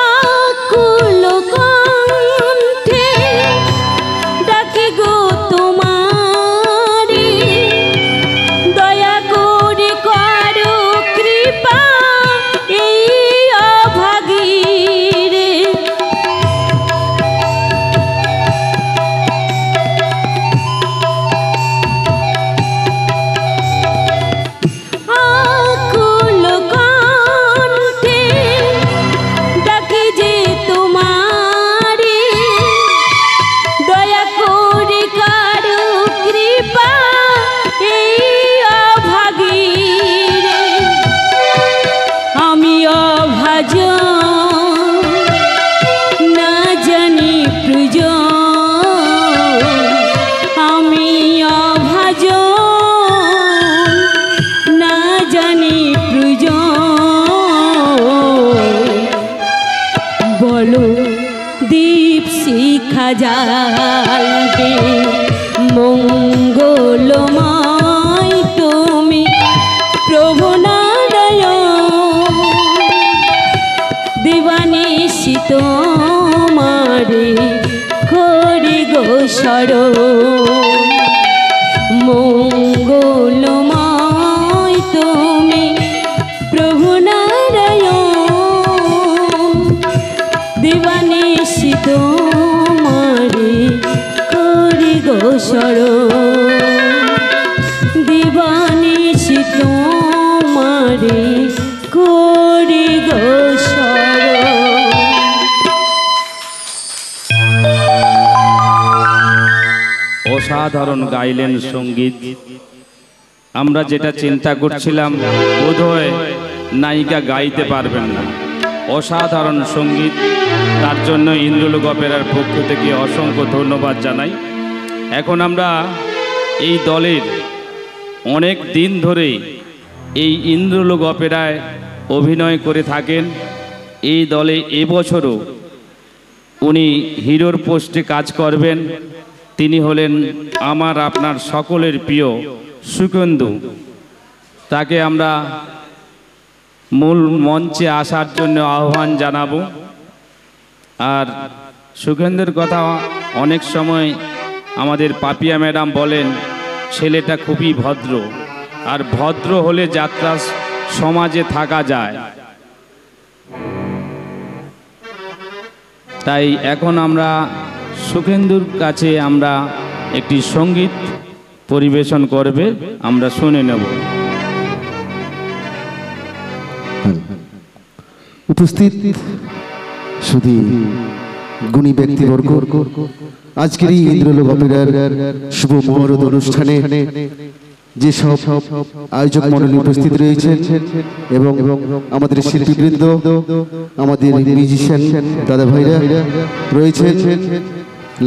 S5: আকুল কণ্ঠে ডাকি গো তোমারে দয়া করে করো কৃপা এই অভাগীরে। আকুল কণ্ঠে ডাকি যে তোমারে দয়া করে করো কৃপা এই অভাগীরে। আমি অভাজন না জানি প্রয়োজন, আমি অভাজন না জানি প্রয়োজন। বলো দীপ শিখা জ্বালবে মঙ্গলময় তুমি প্রভু নারায়ণ দিবানিশি তোমারে করি গো শরণ। মঙ্গলময় তুমি প্রভু নারায়ণ দিবানিশি তোমারে করি গো শরণ। দিবানিশি তোমারে করি গো শরণ।
S4: অসাধারণ গাইলেন সঙ্গীত। আমরা যেটা চিন্তা করছিলাম বোধহয় নায়িকা গাইতে পারবেন না, অসাধারণ সঙ্গীত। তার জন্য ইন্দ্রলোক অপেরার পক্ষ থেকে অসংখ্য ধন্যবাদ জানাই। এখন আমরা এই দলের অনেক দিন ধরে এই ইন্দ্রলোক অপেরায় অভিনয় করে থাকেন। এই দলে এবছরও উনি হিরোর পোস্টে কাজ করবেন। তিনি হলেন আমার আপনার সকলের প্রিয় সুকেন্দু। তাকে আমরা মূল মঞ্চে আসার জন্য আহ্বান জানাবো। আর সুকেন্দুর কথা অনেক সময় আমাদের পাপিয়া ম্যাডাম বলেন ছেলেটা খুবই ভদ্র, আর ভদ্র হলে যাত্রা সমাজে থাকা যায়। তাই এখন আমরা সুকেন্দুর কাছে আমরা একটি সঙ্গীত পরিবেশন করবে, আমরা শুনে নেব।
S6: উপস্থিত শুধু গুণী ব্যক্তিবর্গ, আজকের এই ইন্দ্রলোক অপেরার শুভ মুহূর্ত অনুষ্ঠানে যেসব আয়োজক মণ্ডলী উপস্থিত রয়েছেন এবং আমাদের শিল্পীবৃন্দ, আমাদের মিউজিশিয়ান দাদা ভাইরা রয়েছেন,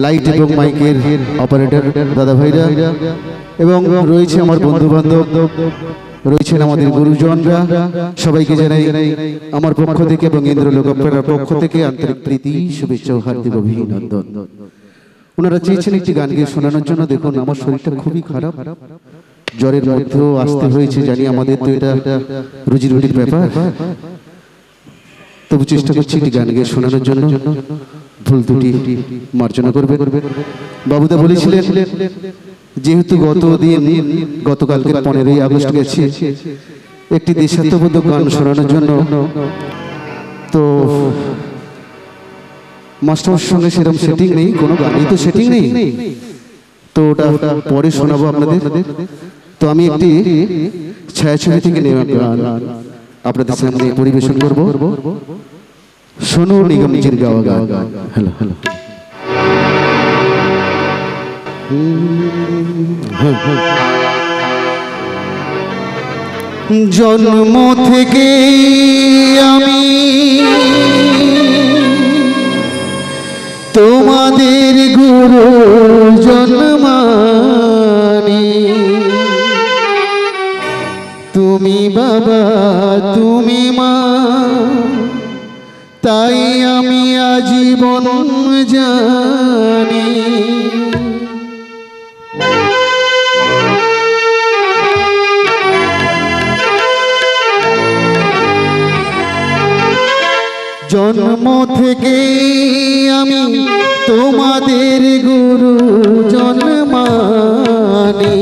S6: লাইট এবং মাইকের অপারেটর দাদা ভাইরা, এবং রয়েছে আমার বন্ধু বান্ধব, রয়েছেন আমাদের গুরুজনরা। সবাইকে জানাই আমার পক্ষ থেকে এবং ইন্দ্রলোক অপেরার পক্ষ থেকে আন্তরিক প্রীতি, শুভেচ্ছা ও হার্দিক অভিনন্দন। ওনারা চেয়েছেন একটি গান গিয়ে শোনানোর জন্য। দেখুন আমার শরীরটা খুবই খারাপ, জ্বরের মধ্যেও আসতে হয়েছে, জানি আমাদের তো এটা রুজি রুটির ব্যাপার। তবু চেষ্টা করছি একটি গান গিয়ে শোনানোর জন্য, ভুল ত্রুটি মার্জনা করবে। বাবুদা বলেছিলেন যেহেতু গতকালকে 15ই আগস্ট গেছে, একটি দেশাত্মবোধক গান শোনানোর জন্য, তো মাস্টারের সঙ্গে সেরকম সেটিং নেই, কোনো গানই তো সেটিং নেই, তো ওটা পরে শোনাবো আপনাদের। তো আমি একটি ছায়াছবি থেকে নেওয়া গান আপনাদের সামনে পরিবেশন করব, সোনু নিগমজির গাওয়া গান। হ্যালো হ্যালো, জন্ম থেকে আমি তোমাদের গুরু জন্মানি, তুমি বাবা তুমি মা, তাই আমি আজীবন জানি। জন্ম থেকে আমি তোমাদের গুরু জন্মানি,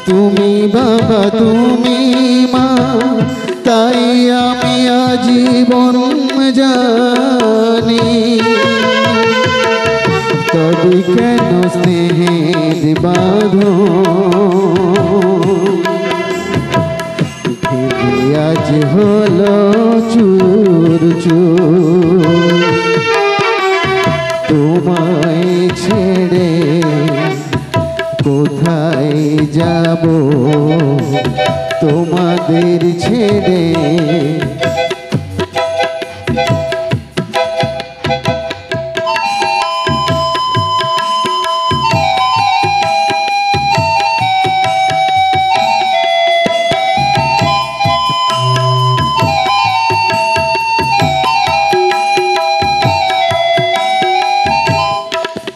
S6: তুমি বাবা তুমি মা, তাই আমি আজীবন জানি। তবে কেন স্নেহের বাঁধন আজ হলো চুর চুর, তোমায় ছেড়ে কোথায় যাব, তোমাদের ছেড়ে।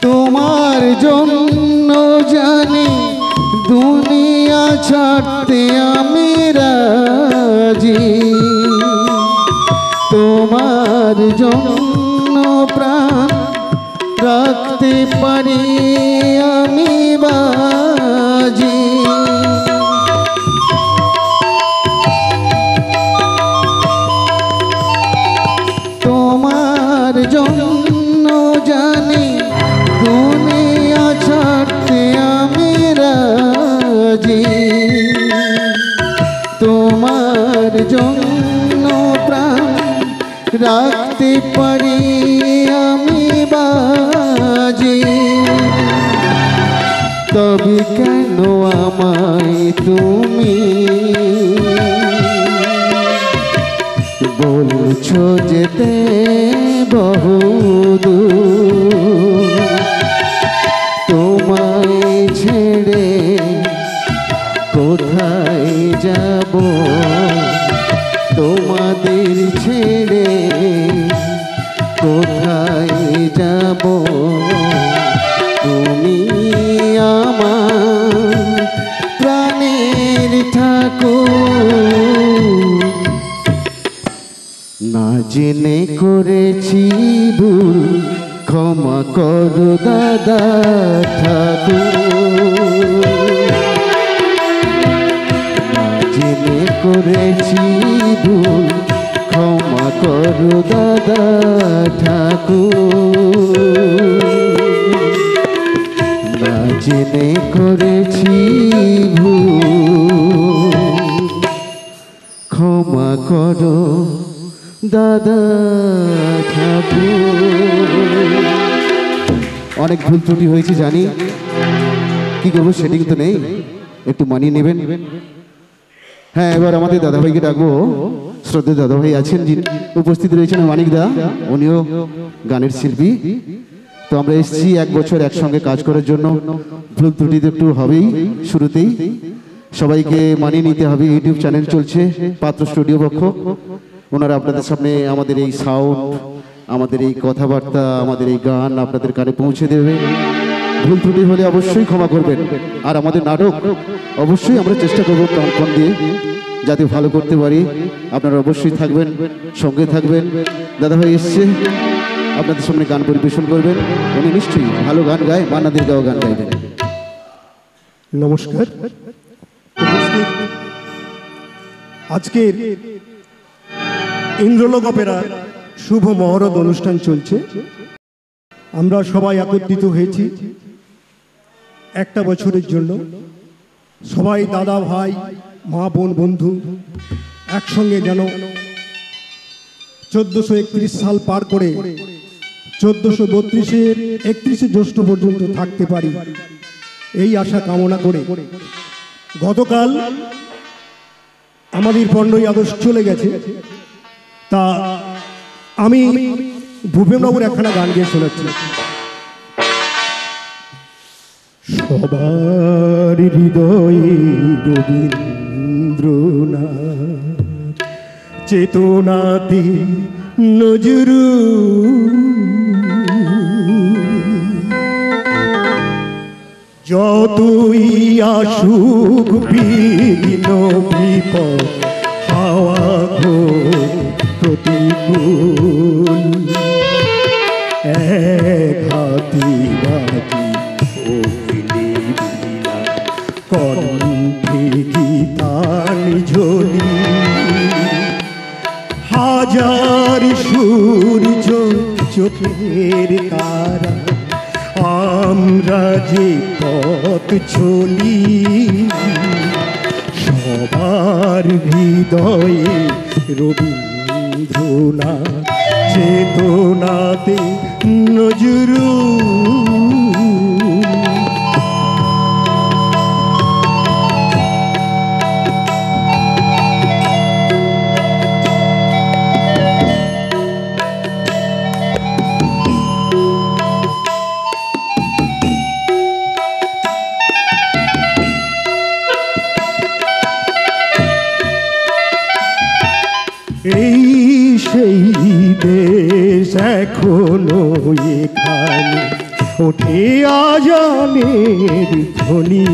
S6: তোমার জন্য জানি দুনিয়া ছাড়তে আমি রাজি, তোমার জন্য প্রাণ রাখতে পারি আমি বাজি। তোমার জন্য জানি দুনিয়া ছাড়তে আমি রাজি, তোমার জন্য প্রাণ রাখতে পারি আমি বাজি। তবে কেন আমায় তুমি বলছো যেতে বহুদূর, তোমায় ছেড়ে কোথায় যাব, তোমাদের ছেড়ে কোথায় যাব। তুমি আমার প্রাণের ঠাকুর, না জেনে করেছি ভুল, ক্ষমা করো দাদা ঠাকুর। না জেনে করেছি ভুল, ক্ষমা করো দাদা ঠাকুর। না জেনে করেছি ভুল, ক্ষমা করো দাদা ঠাকুর। অনেক ভুল ত্রুটি হয়েছে জানি, কি করবো সেটিং তো নেই, একটু মানিয়ে নেবেন। হ্যাঁ, এবার আমাদের দাদাভাইকে ডাকবো। শ্রদ্ধেয় দাদাভাই আছেন, যিনি উপস্থিত রয়েছেন মানিক দা, উনিও গানের শিল্পী। তো আমরা এসেছি 1 বছর একসঙ্গে কাজ করার জন্য, ভুল ত্রুটি তো একটু হবেই শুরুতেই, সবাইকে মানিয়ে নিতে হবে। ইউটিউব চ্যানেল চলছে পাত্র স্টুডিও পক্ষ, ওনারা আপনাদের সামনে আমাদের এই সাউন্ড, আমাদের এই কথাবার্তা, আমাদের এই গান আপনাদের কানে পৌঁছে দেবে। ভুল ত্রুটি হলে অবশ্যই ক্ষমা করবেন। আর আমাদের নাটক অবশ্যই আমরা চেষ্টা করবো প্রাণপণ দিয়ে যাতে ভালো করতে পারি আপনারা অবশ্যই থাকবেন, সঙ্গে থাকবেন। দাদাভাই এসছে, আপনাদের সামনে গান পরিবেশন করবেন। উনি নিশ্চয়ই ভালো গান গায়, মান্নাদের গাওয়া গান গাইবেন।
S7: নমস্কার। আজকের ইন্দ্রলোক অপেরা শুভ মহরত অনুষ্ঠান চলছে। আমরা সবাই একত্রিত হয়েছি একটা বছরের জন্য। সবাই দাদা ভাই মা বোন বন্ধু একসঙ্গে যেন 1431 সাল পার করে 1432-এর 31শে জ্যৈষ্ঠ পর্যন্ত থাকতে পারি, এই আশা কামনা করে গতকাল আমাদের 15ই আগস্ট চলে গেছে। তা আমি ভূপেনবাবুর একখানা গান গিয়ে শোনাচ্ছি। সবার হৃদয়ে রবীন্দ্রনাথ, চেতনাতে নজরু, যতই আসুক বিঘ্ন বিপদ, হাওয়া প্রতিকূল, এক হাতি বাতি কণ্ঠে গীতাঞ্জলি, হাজার সূর্য চোখের তারা, আমরা যে পথ চলি, সবার হৃদয়ে রবীন্দ্রনাথ, চেতনাতে নজরু। এই সেই দেশ এখনো এখানে ওঠে আজানের ধ্বনি,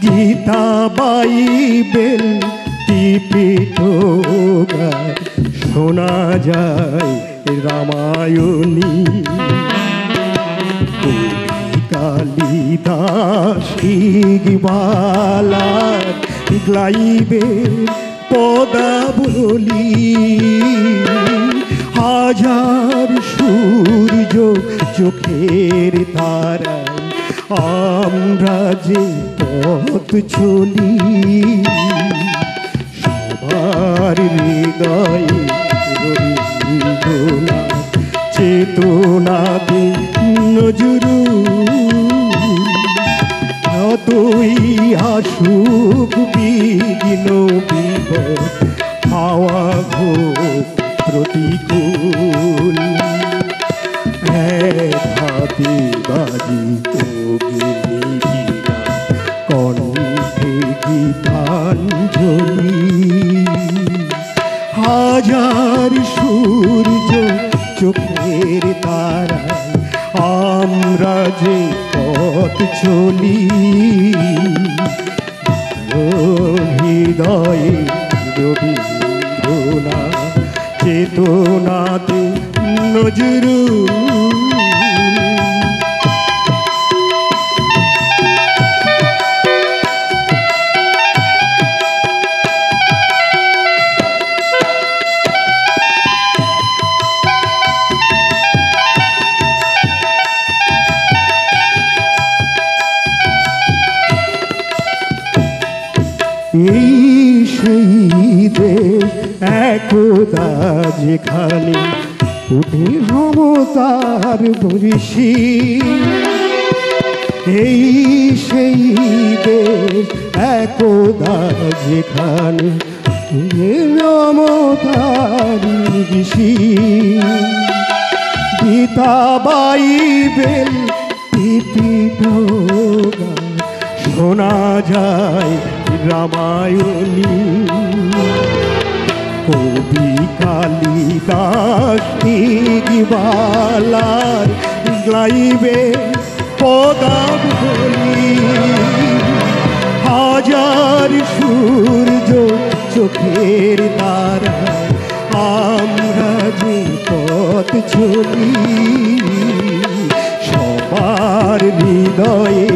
S7: গীতা বাইবেল ত্রিপিটক শোনা যায় রামায়ণী, কালিদাস ইকবালার গাইবে পদাবলী, হাজার সূর্য চোখের তারায়, আমরা যে পথ চলি, সবার হৃদয়ে রবীন্দ্রনাথ, চেতনাতে নজরু, যতই আসুক বিঘ্ন বিপদ, হাওয়া প্রতিকূল, এক হাতে বাজি কণ্ঠে গীতাঞ্জলি, হাজার সূর্য চোখের তারা, আমরা যে পথ চলি, হৃদয়ে রবীন্দ্রনাথ, চেতনাতে নজরু। এই সেই দেশ একদা যেখানে উঠে মমতার বর্ষি, এই সেই দেশ একদা যেখানে উঠে মমতার বর্ষি, গীতা বাইবেল ত্রিপিটক শোনা যায় রামায়ণী, কবি কালিদাস ইকবালার গাইবে পদাবলী, হাজার সূর্য চোখের তারা আমরা যে পথ চলি সবার হৃদয়ে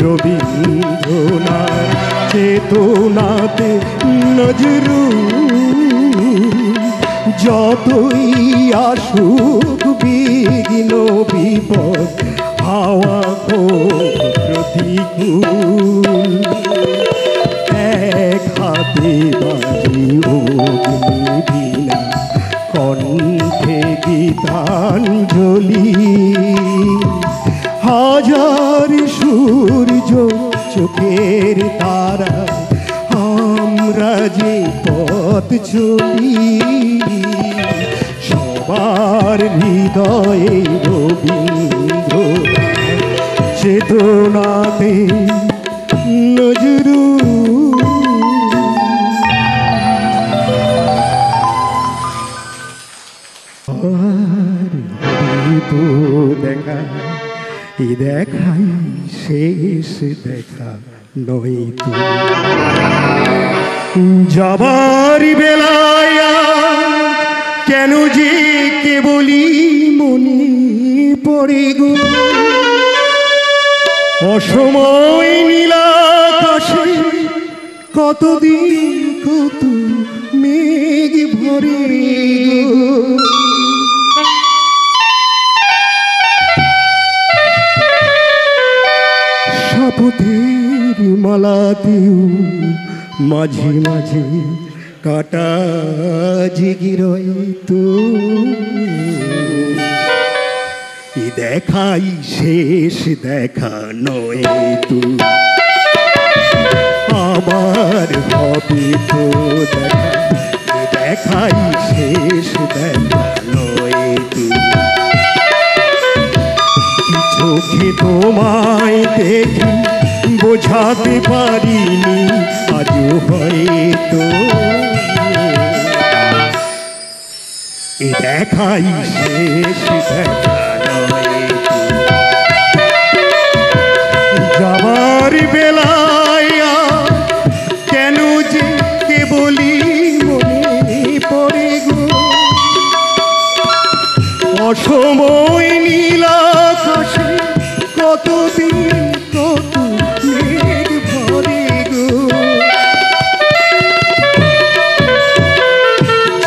S7: রবীন্দ্রনাথ চেতনাতে নজরুল যতই আসুক বিঘ্ন বিপদ হাওয়া প্রতিকূল এক হাতে বাজি অগ্নিবীণা কণ্ঠে গীতাঞ্জলি হাজার সূর্য চোখের তারা আমরা যে পথ চলি সবার হৃদয়ে রবীন্দ্র চেতনাতে নজরুল তো দেখা এই দেখাই শেষ দেখা নয় তো যাবার বেলায় কেন যে কেবলই মনে পড়ে গো অসময় নীলাকাশে কতদিন কত মেঘ ভরে গো শপথের মালাতেও মাঝে মাঝে কাটা জিগিরয় তো দেখাই শেষ দেখা নয় তো আবার হবে তো দেখাই শেষ দেখা নয় তো চোখে তোমায় দেখি বোঝাতে পারিনি আজও হয়তো দেখাই শেষ দেখা নয় যাবার বেলায় কেন যে কেবলই মনে পড়ে গো অসময় নীলাকাশে কতদিন কত মেঘ ভরে গো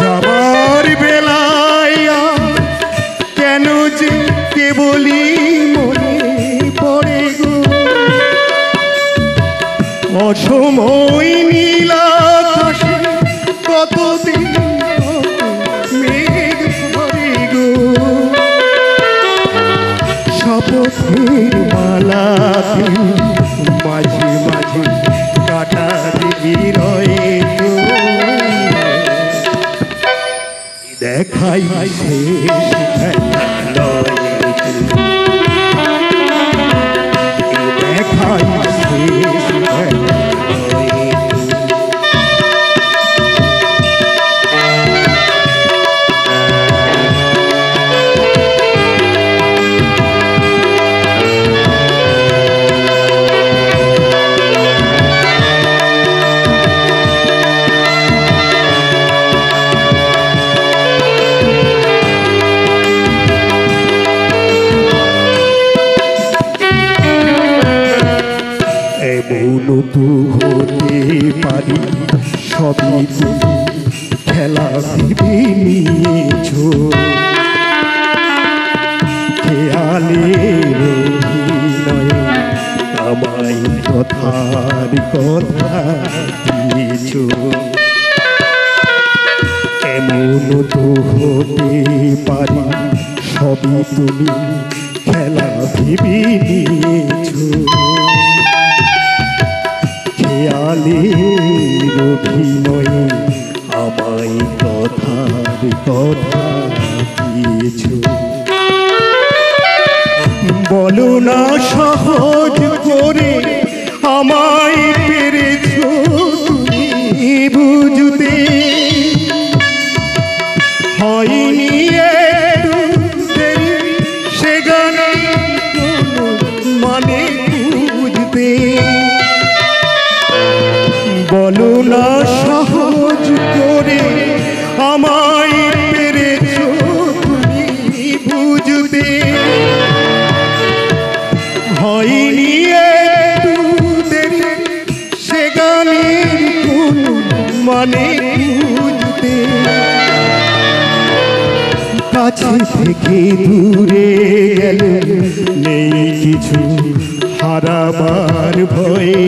S7: যাবার বেলায় কেন যে কেবলই মনে পড়ে গো অসময় নীলাকাশে কতদিন মেঘ ভরে গো শপথের মালাতে মাঝে মাঝে কাটা গিরয়ে তো দেখাই শেষ দেখা নয় দেখাই শেষ দেখা তো হতে পারি সবই তুমি খেলা ভেবে নিয়েছ খেয়ালের অভিনয় আমায় কথার কথা দিয়েছ এমন তো হতে পারি সবই তুমি খেলা ভেবে নিয়েছ খেয়ালের অভিনয় আমায় কথার কথা দিয়েছ বলো না সহজ করে আমায় পেরেছ তুমি বুঝতে হয়নি একটু দেরি সে গানে মানে বুঝতে বলো সহজ করে আমায় পেরেছ তুমি বুঝতে, হয়নি একটু দেরি সে গানের কোনো মানে বুঝতে, কাছে থেকে দূরে গেলে নেই কিছু হারাবার ভয়ে,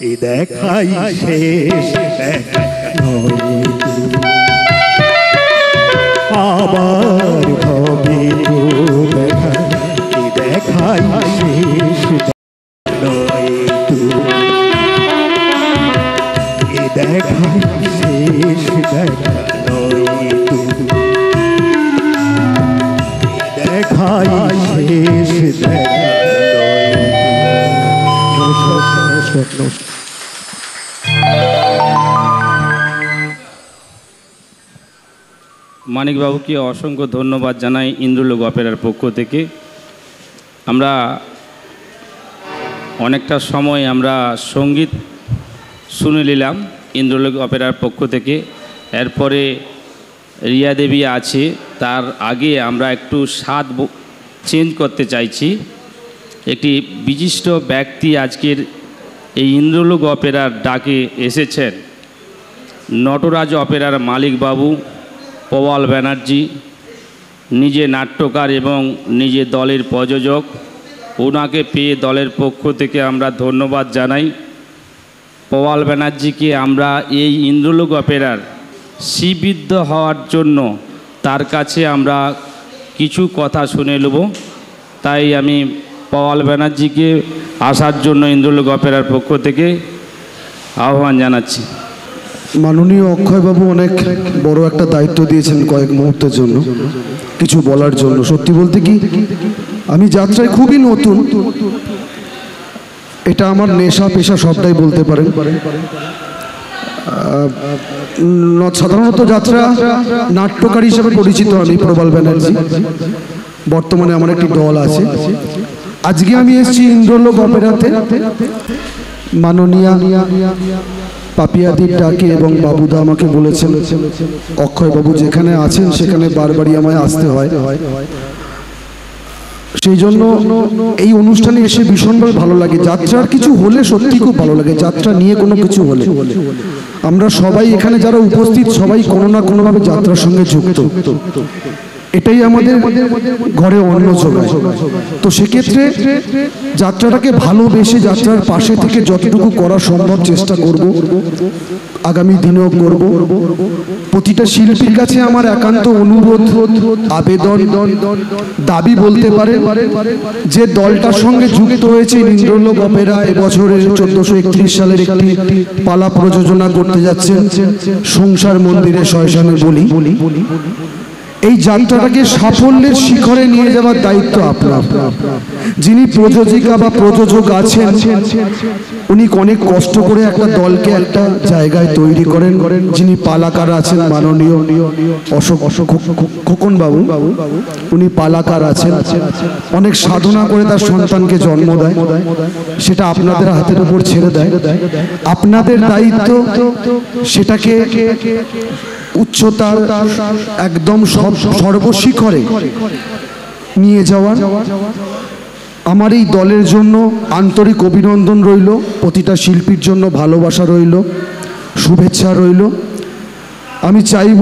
S7: এ দেখাই শেষ দেখা নয়, আবার হবে তো দেখা, এ দেখাই শেষ নয় তো, এ দেখাই শেষ দেখা নয় তো, দেখাই শেষ দেখা নয়।
S4: মানিকবাবুকে অসংখ্য ধন্যবাদ জানাই ইন্দ্রলোক অপেরার পক্ষ থেকে। আমরা অনেকটা সময় আমরা সঙ্গীত শুনে নিলাম ইন্দ্রলোক অপেরার পক্ষ থেকে। এরপরে রিয়া দেবী আছে, তার আগে আমরা একটু স্বাদ চেঞ্জ করতে চাইছি। একটি বিশিষ্ট ব্যক্তি আজকের এই ইন্দ্রলোক অপেরার ডাকে এসেছেন, নটরাজ অপেরার মালিকবাবু পওয়াল ব্যানার্জি, নিজে নাট্যকার এবং নিজে দলের প্রযোজক। ওনাকে পেয়ে দলের পক্ষ থেকে আমরা ধন্যবাদ জানাই। পওয়াল ব্যানার্জিকে আমরা এই ইন্দ্রলোক অপেরার শ্রীবৃদ্ধ হওয়ার জন্য তার কাছে আমরা কিছু কথা শুনে নেব। তাই আমি পওয়াল ব্যানার্জিকে আসার জন্য ইন্দ্রলোক অপেরার পক্ষ থেকে আহ্বান জানাচ্ছি।
S8: মাননীয় অক্ষয়বাবু অনেক বড় একটা দায়িত্ব দিয়েছেন কয়েক মুহূর্তের জন্য কিছু বলার জন্য। সত্যি বলতে কি আমি যাত্রায় খুবই নতুন, এটা আমার নেশা পেশা সবটাই বলতে পারেন। সাধারণত যাত্রা নাট্যকার হিসেবে পরিচিত আমি প্রবাল ব্যানার্জি, বর্তমানে আমার একটি দল আছে। আজকে আমি এসেছি ইন্দ্রলোক অপেরাতে মাননীয়া পাপিয়াদির ডাকে, এবং বাবুদা আমাকে বলেছেন অক্ষয়বাবু যেখানে আছেন সেখানে বারবারই আমায় আসতে হয়। সেই জন্য এই অনুষ্ঠানে এসে ভীষণভাবে ভালো লাগে। যাত্রার কিছু হলে সত্যি খুব ভালো লাগে, যাত্রা নিয়ে কোনো কিছু হলে। আমরা সবাই এখানে যারা উপস্থিত সবাই কোনো না কোনোভাবে যাত্রার সঙ্গে যুক্ত, এটাই আমাদের ঘরে অন্ন জোগায়। তো সেক্ষেত্রে যাত্রাটাকে ভালোবেসে যাত্রার পাশে থেকে যতটুকু করা সম্ভব চেষ্টা করব, আগামী দিনেও করব। প্রতিটা শিল্পীর কাছে আমার একান্ত অনুরোধ, আবেদন, দাবি বলতে পারে, যে দলটার সঙ্গে যুক্ত হয়েছে ইন্দ্রলোক অপেরা এবছরের 1431 সালের একটি পালা প্রযোজনা করতে যাচ্ছে সংসার মন্দিরে শয়শানে বলি। এই যাত্রাটাকে সাফল্যের শিখরে নিয়ে যাওয়ার দায়িত্ব আপনার। যিনি প্রযোজিকা বা প্রযোজক আছেন উনি অনেক কষ্ট করে একটা দলকে একটা জায়গায় তৈরি করেন। যিনি পালাকার আছেন মাননীয় অশোক খোকন বাবু, উনি পালাকার আছেন, অনেক সাধনা করে তার সন্তানকে জন্ম দেয়। সেটা আপনাদের হাতের উপর ছেড়ে দেয়, আপনাদের দায়িত্ব সেটাকে উচ্চতা একদম সর্বশিখরে নিয়ে যাওয়া। আমার এই দলের জন্য আন্তরিক অভিনন্দন রইল, প্রতিটা শিল্পীর জন্য ভালোবাসা রইল, শুভেচ্ছা রইল। আমি চাইব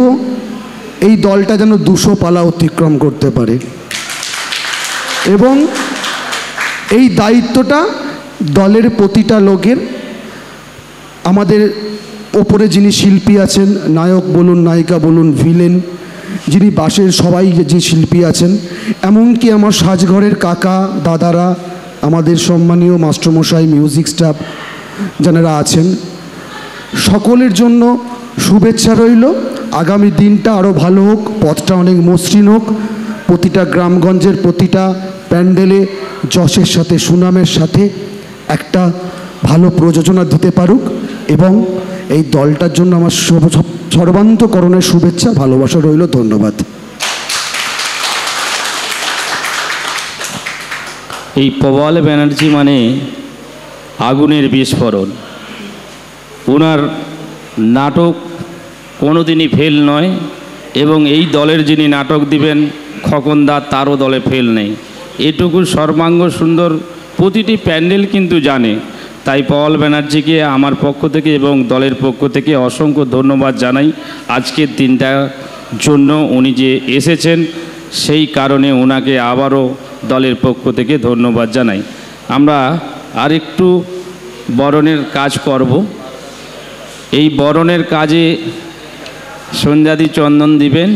S8: এই দলটা যেন 200 পালা অতিক্রম করতে পারে, এবং এই দায়িত্বটা দলের প্রতিটা লোকের। আমাদের ওপরে যিনি শিল্পী আছেন, নায়ক বলুন, নায়িকা বলুন, ভিলেন, যিনি বাসের সবাই যে শিল্পী আছেন, এমনকি আমার সাজঘরের কাকা দাদারা, আমাদের সম্মানীয় মাস্টারমশাই, মিউজিক স্টাফ যারা আছেন, সকলের জন্য শুভেচ্ছা রইল। আগামী দিনটা আরও ভালো হোক, পথটা অনেক মসৃণ হোক, প্রতিটা গ্রামগঞ্জের প্রতিটা প্যান্ডেলে যশের সাথে সুনামের সাথে একটা ভালো প্রযোজনা দিতে পারুক, এবং এই দলটার জন্য আমার সর্বান্তকরণের শুভেচ্ছা ভালোবাসা রইল। ধন্যবাদ।
S4: এই পওয়াল ব্যানার্জি মানে আগুনের বিস্ফোরণ। ওনার নাটক কোনোদিনই ফেল নয়, এবং এই দলের যিনি নাটক দিবেন খোকনদা, তারও দলে ফেল নেই। এটুকু সর্বাঙ্গ সুন্দর, প্রতিটি প্যান্ডেল কিন্তু জানে। তাই পল ব্যানার্জিকে আমার পক্ষ থেকে এবং দলের পক্ষ থেকে অসংখ্য ধন্যবাদ জানাই। আজকের দিনটার জন্য উনি যে এসেছেন, সেই কারণে ওনাকে আবারও দলের পক্ষ থেকে ধন্যবাদ জানাই। আমরা আরেকটু বরণের কাজ করব। এই বরণের কাজে সন্ধ্যাদি চন্দন দিবেন,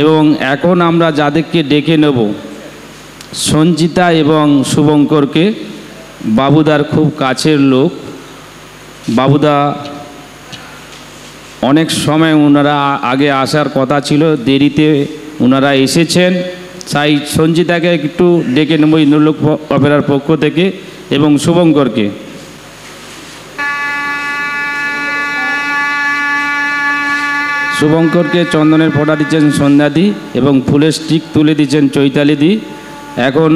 S4: এবং এখন আমরা যাদেরকে ডেকে নেব, সঞ্চিতা এবং শুভঙ্করকে, বাবুদার খুব কাছের লোক। বাবুদা অনেক সময় ওনারা আগে আসার কথা ছিল, দেরিতে ওনারা এসেছেন। তাই সঞ্চিতাকে একটু ডেকে নেব ইন্দ্রলোক অপেরার পক্ষ থেকে, এবং শুভঙ্করকে। শুভঙ্করকে চন্দনের ফোঁটা দিচ্ছেন সন্ধ্যাদি, এবং ফুলের স্টিক তুলে দিচ্ছেন চৈতালিদি। এখন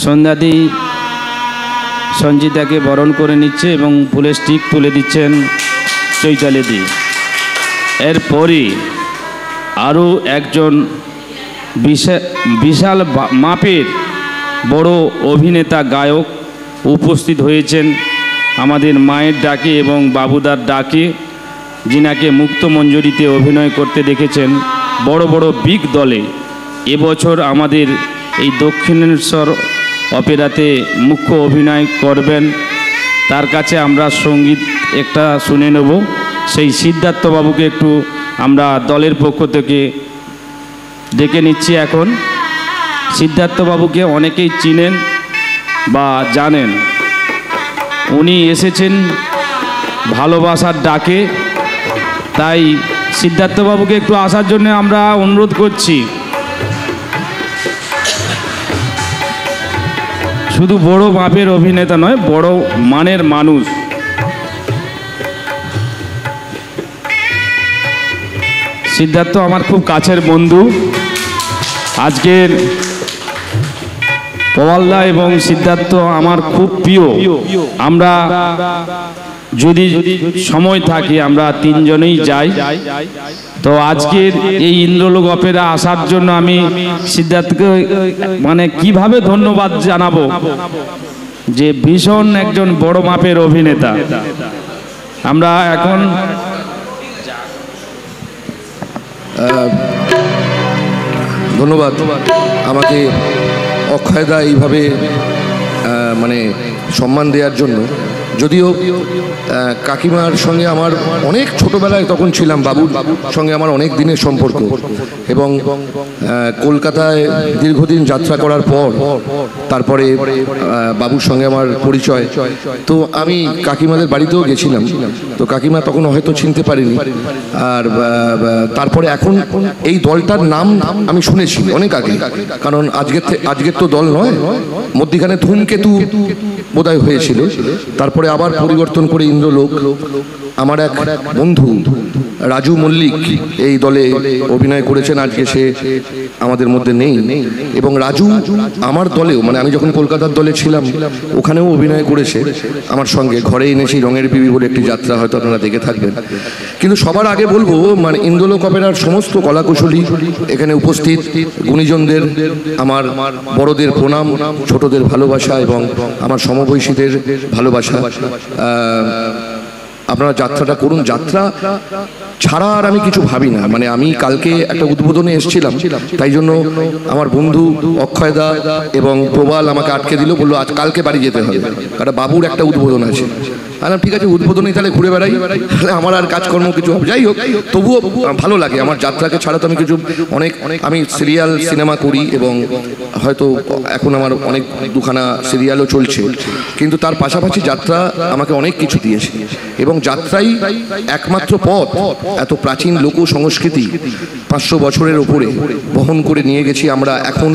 S4: সন্ধ্যাদি সঞ্চিতাকে বরণ করে নিচ্ছে এবং ফুলের স্টিক তুলে দিচ্ছেন চৈতালিদি। এরপরই আরও একজন বিশাল মাপের বড় অভিনেতা গায়ক উপস্থিত হয়েছেন আমাদের মায়ের ডাকে এবং বাবুদার ডাকে, যিনাকে মুক্তমঞ্জরিতে অভিনয় করতে দেখেছেন বড় বড় বিগ দলে। এবছর আমাদের এই দক্ষিণেশ্বর অপেরাতে মুখ্য অভিনয় করবেন। তার কাছে আমরা সঙ্গীত একটা শুনে নেব। সেই সিদ্ধার্থবাবুকে একটু আমরা দলের পক্ষ থেকে ডেকে নিচ্ছি। এখন সিদ্ধার্থবাবুকে অনেকেই চিনেন বা জানেন। উনি এসেছেন ভালোবাসার ডাকে, তাই সিদ্ধার্থবাবুকে একটু আসার জন্য আমরা অনুরোধ করছি। শুধু বড় মাপের অভিনেতা নয়, বড় মানের মানুষ। সিদ্ধার্থ আমার খুব কাছের বন্ধু। আজকের পওয়ালদা এবং সিদ্ধার্থ আমার খুব প্রিয়। আমরা যদি সময় থাকে আমরা তিনজনেই যাই। তো আজকের এই ইন্দ্রলোক অপেরা আসার জন্য আমি সিদ্ধার্থকে মানে কিভাবে ধন্যবাদ জানাবো, যে ভীষণ একজন বড় মাপের অভিনেতা। আমরা এখন
S9: ধন্যবাদ আমাকে অক্ষয়দা এইভাবে মানে সম্মান দেওয়ার জন্য। যদিও কাকিমার সঙ্গে আমার অনেক ছোটোবেলায় তখন ছিলাম, বাবুর সঙ্গে আমার অনেক দিনের সম্পর্ক, এবং কলকাতায় দীর্ঘদিন যাত্রা করার পর তারপরে বাবুর সঙ্গে আমার পরিচয়। তো আমি কাকিমাদের বাড়িতেও গেছিলাম, তো কাকিমা তখন হয়তো চিনতে পারিনি। আর তারপরে এখন এই দলটার নাম আমি শুনেছি অনেক আগে, কারণ আজকের তো দল নয়, মধ্যিখানে ধূমকেতু বোধহয় হয়েছিল, তারপরে আবার পরিবর্তন করে ইন্দ্রলোক। আমার এক বন্ধু রাজু মল্লিক এই দলে অভিনয় করেছেন, আজকে সে আমাদের মধ্যে নেই। এবং রাজু আমার দলেও, মানে আমি যখন কলকাতার দলে ছিলাম ওখানেও অভিনয় করেছে আমার সঙ্গে। ঘরে এনেছি রঙের বিবি বলে একটি যাত্রা, হয়তো আপনারা দেখে থাকবেন। কিন্তু সবার আগে বলবো, মানে ইন্দ্রলোক অপেরার সমস্ত কলাকুশলী এখানে উপস্থিত গুণীজনদের আমার বড়দের প্রণাম, ছোটদের ভালোবাসা এবং আমার সমবয়সীদের ভালোবাসা। আপনারা যাত্রাটা করুন। যাত্রা ছাড়া আর আমি কিছু ভাবি না। মানে আমি কালকে একটা উদ্বোধনে এসেছিলাম, তাই জন্য আমার বন্ধু অক্ষয়দা এবং প্রবাল আমাকে আটকে দিল, বললো আজ কালকে বাড়ি যেতে হবে, কারণ বাবুর একটা উদ্বোধন আছে। আলাম ঠিক আছে, উদ্বোধনেই তাহলে ঘুরে বেড়াই, তাহলে আমার আর কাজকর্ম কিছু হবে। যাই হোক, তবুও ভালো লাগে আমার যাত্রাকে ছাড়া। তো আমি কিছু আমি সিরিয়াল সিনেমা করি, এবং হয়তো এখন আমার অনেক দুখানা সিরিয়ালও চলছে, কিন্তু তার পাশাপাশি যাত্রা আমাকে অনেক কিছু দিয়েছে। এবং যাত্রাই একমাত্র পথ এত প্রাচীন লোক সংস্কৃতি 500 বছরের ওপরে বহন করে নিয়ে গেছি আমরা। এখন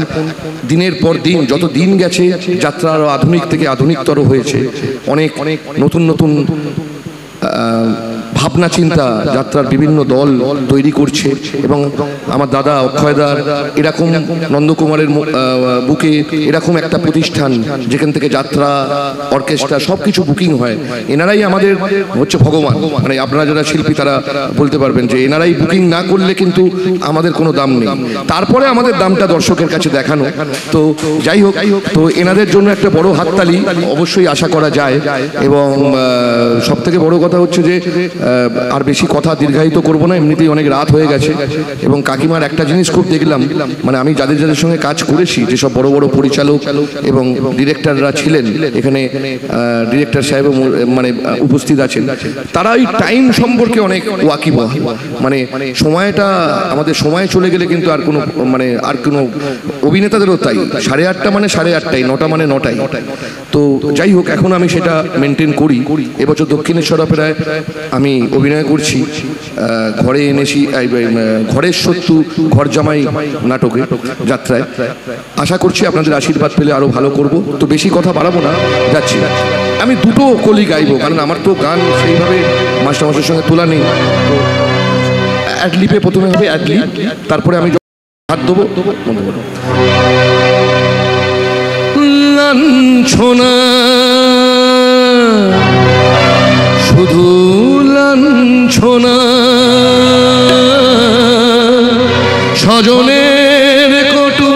S9: দিনের পর দিন, যত দিন গেছে যাত্রা আরো আধুনিক থেকে আধুনিকতর হয়েছে। অনেক নতুন নতুন ভাবনা চিন্তা যাত্রার বিভিন্ন দল তৈরি করছে এবং আমার দাদা অক্ষয়দার এরকম নন্দকুমারের বুকে এরকম একটা প্রতিষ্ঠান যেখান থেকে যাত্রা অর্কেস্ট্রা সব কিছু বুকিং হয়, এনারাই আমাদের হচ্ছে ভগবান। মানে আপনারা যারা শিল্পী তারা বলতে পারবেন যে এনারাই বুকিং না করলে কিন্তু আমাদের কোনো দাম নেই, তারপরে আমাদের দামটা দর্শকের কাছে দেখানো। তো যাই হোক, তো এনাদের জন্য একটা বড় হাততালি অবশ্যই আশা করা যায়। এবং সব থেকে বড় কথা হচ্ছে যে আর বেশি কথা দীর্ঘায়িত করব না, এমনিতেই অনেক রাত হয়ে গেছে। এবং কাকিমার একটা জিনিস খুব দেখলাম, মানে আমি যাদের যাদের সঙ্গে কাজ করেছি, যেসব বড় বড় পরিচালক এবং ডিরেক্টররা ছিলেন এখানে, ডিরেক্টর সাহেব মানে উপস্থিত আছেন, তারা ওই টাইম সম্পর্কে অনেক ওয়াকিবহাল। মানে সময়টা আমাদের সময় চলে গেলে কিন্তু আর কোনো মানে আর কোনো অভিনেতাদেরও তাই, 8:30 মানে 8:30, 9টা মানে 9টাই। তো যাই হোক, এখন আমি সেটা মেনটেন করি। এবছর দক্ষিণেশ্বর অপেরায় আমি অভিনয় করছি ঘরে এনেছি, ঘরের শত্রু ঘর জামাই নাটকে যাত্রায়। আশা করছি আপনাদের আশীর্বাদ পেলে আরো ভালো করব। তো বেশি কথা বাড়াবো না, যাচ্ছি। আমি দুটো কলি গাইবো, কারণ আমার তো গান সেইভাবে মাস্টারমশাইয়ের সঙ্গে তোলা নেই। তো অ্যাডলিপে প্রথমে হবে অ্যাডলিপ, তারপরে আমি হাত দেবো। লাঞ্ছনা শুধু লাঞ্ছনা, স্বজনের কটু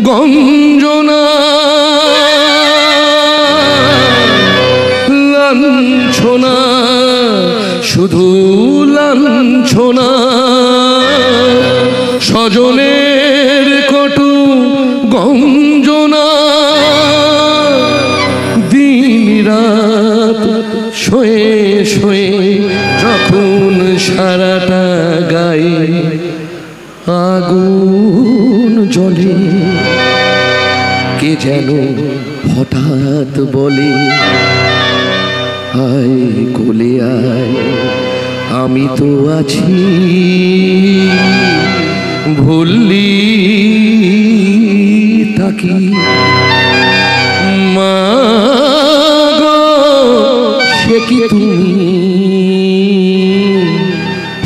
S9: গঞ্জনা, লাঞ্ছনা শুধু লাঞ্ছনা, স্বজনের কটু গঞ্জনা, দিন রাত শোয়ে শোয়ে যখন সারাটা গায়ে আগুন জ্বলে, কে যেন হঠাৎ বলে আয় কোলে আয়, আমি তো আছি ভুললি তাকি, মা গো সে কি তুমি,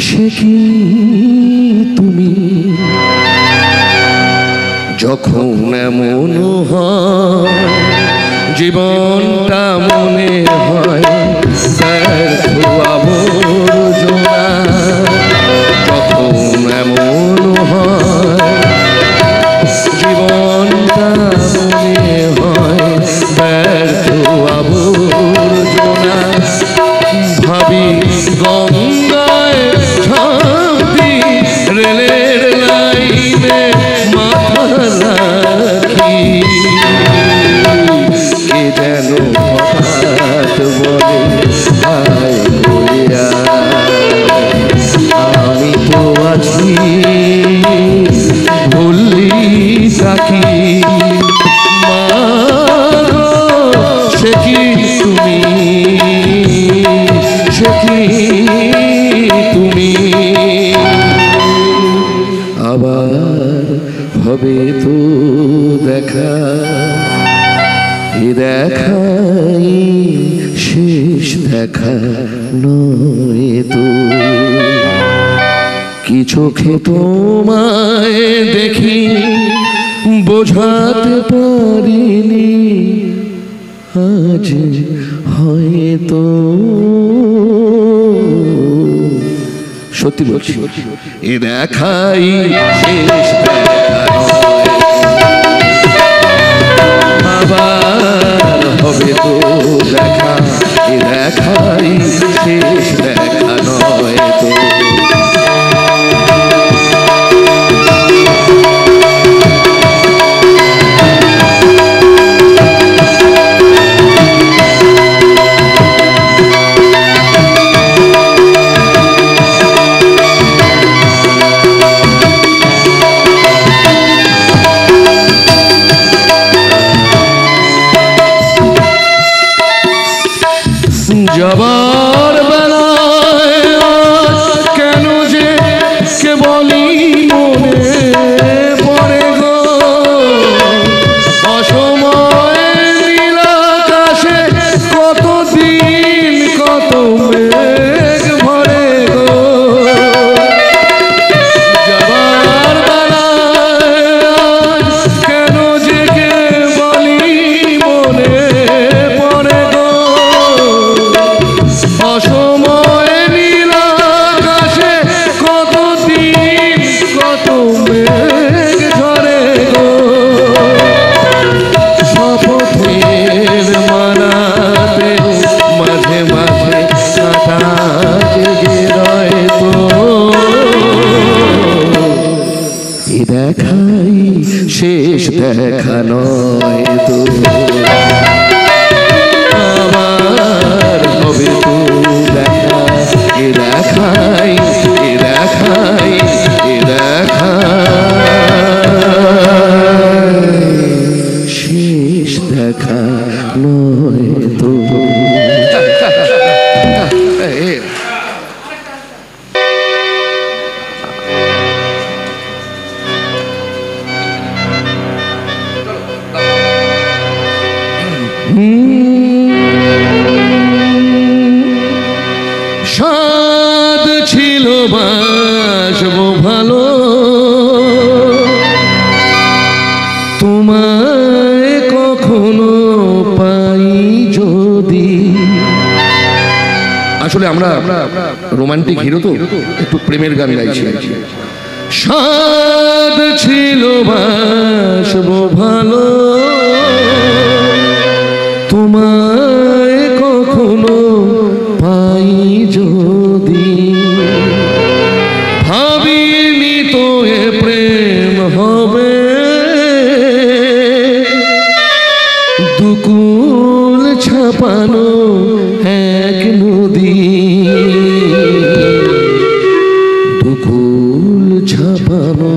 S9: সে কি তুমি, যখন এমন হয় জীবনটা মনে হয় ব্যর্থ আবর্জনা, যখন এমন হয় জীবনটা মনে হয় ব্যর্থ আবর্জনা, ভাবি গঙ্গায় ঝাঁপি রেলের লাইনে মাথা রাখি, কে যেন হঠাৎ বলে আয় বলে আমি তো আছি ভুললি সাকি, মা সে কি তুমি, সে কি তুমি, আবার হবে তো দেখা, এ দেখাই শেষ দেখা নয় তো, কি চোখে তোমায় দেখি বোঝাতে পারিনি, আজ হয়তো সত্যি বলছি এ দেখাই শেষ দেখা আবার হবে তো দেখা, এ দেখাই শেষ দেখা নয় তো, যাবার বেলায় কেন যে কে বলি মনে পড়ে গো, অসময় নীল আকাশে কত দিন কত মেঘ দেখা নয় তো আমার হবে তো দেখা, এ দেখাই এ দেখাই এ দেখাই শেষ দেখা নয় তো। সাদ ছিল বাসবো ভালো তোমায় কখনো পাই যদি। আসলে আমরা রোমান্টিক হিরো তো একটু প্রেমের গান গাইছি। সাদ ছিল বাসবো ভালো তোমায় কখনো পাই যদি। ভাবিনি তো এ প্রেম হবে দুকুল ছাপানো এক নদী, দুকুল ছাপানো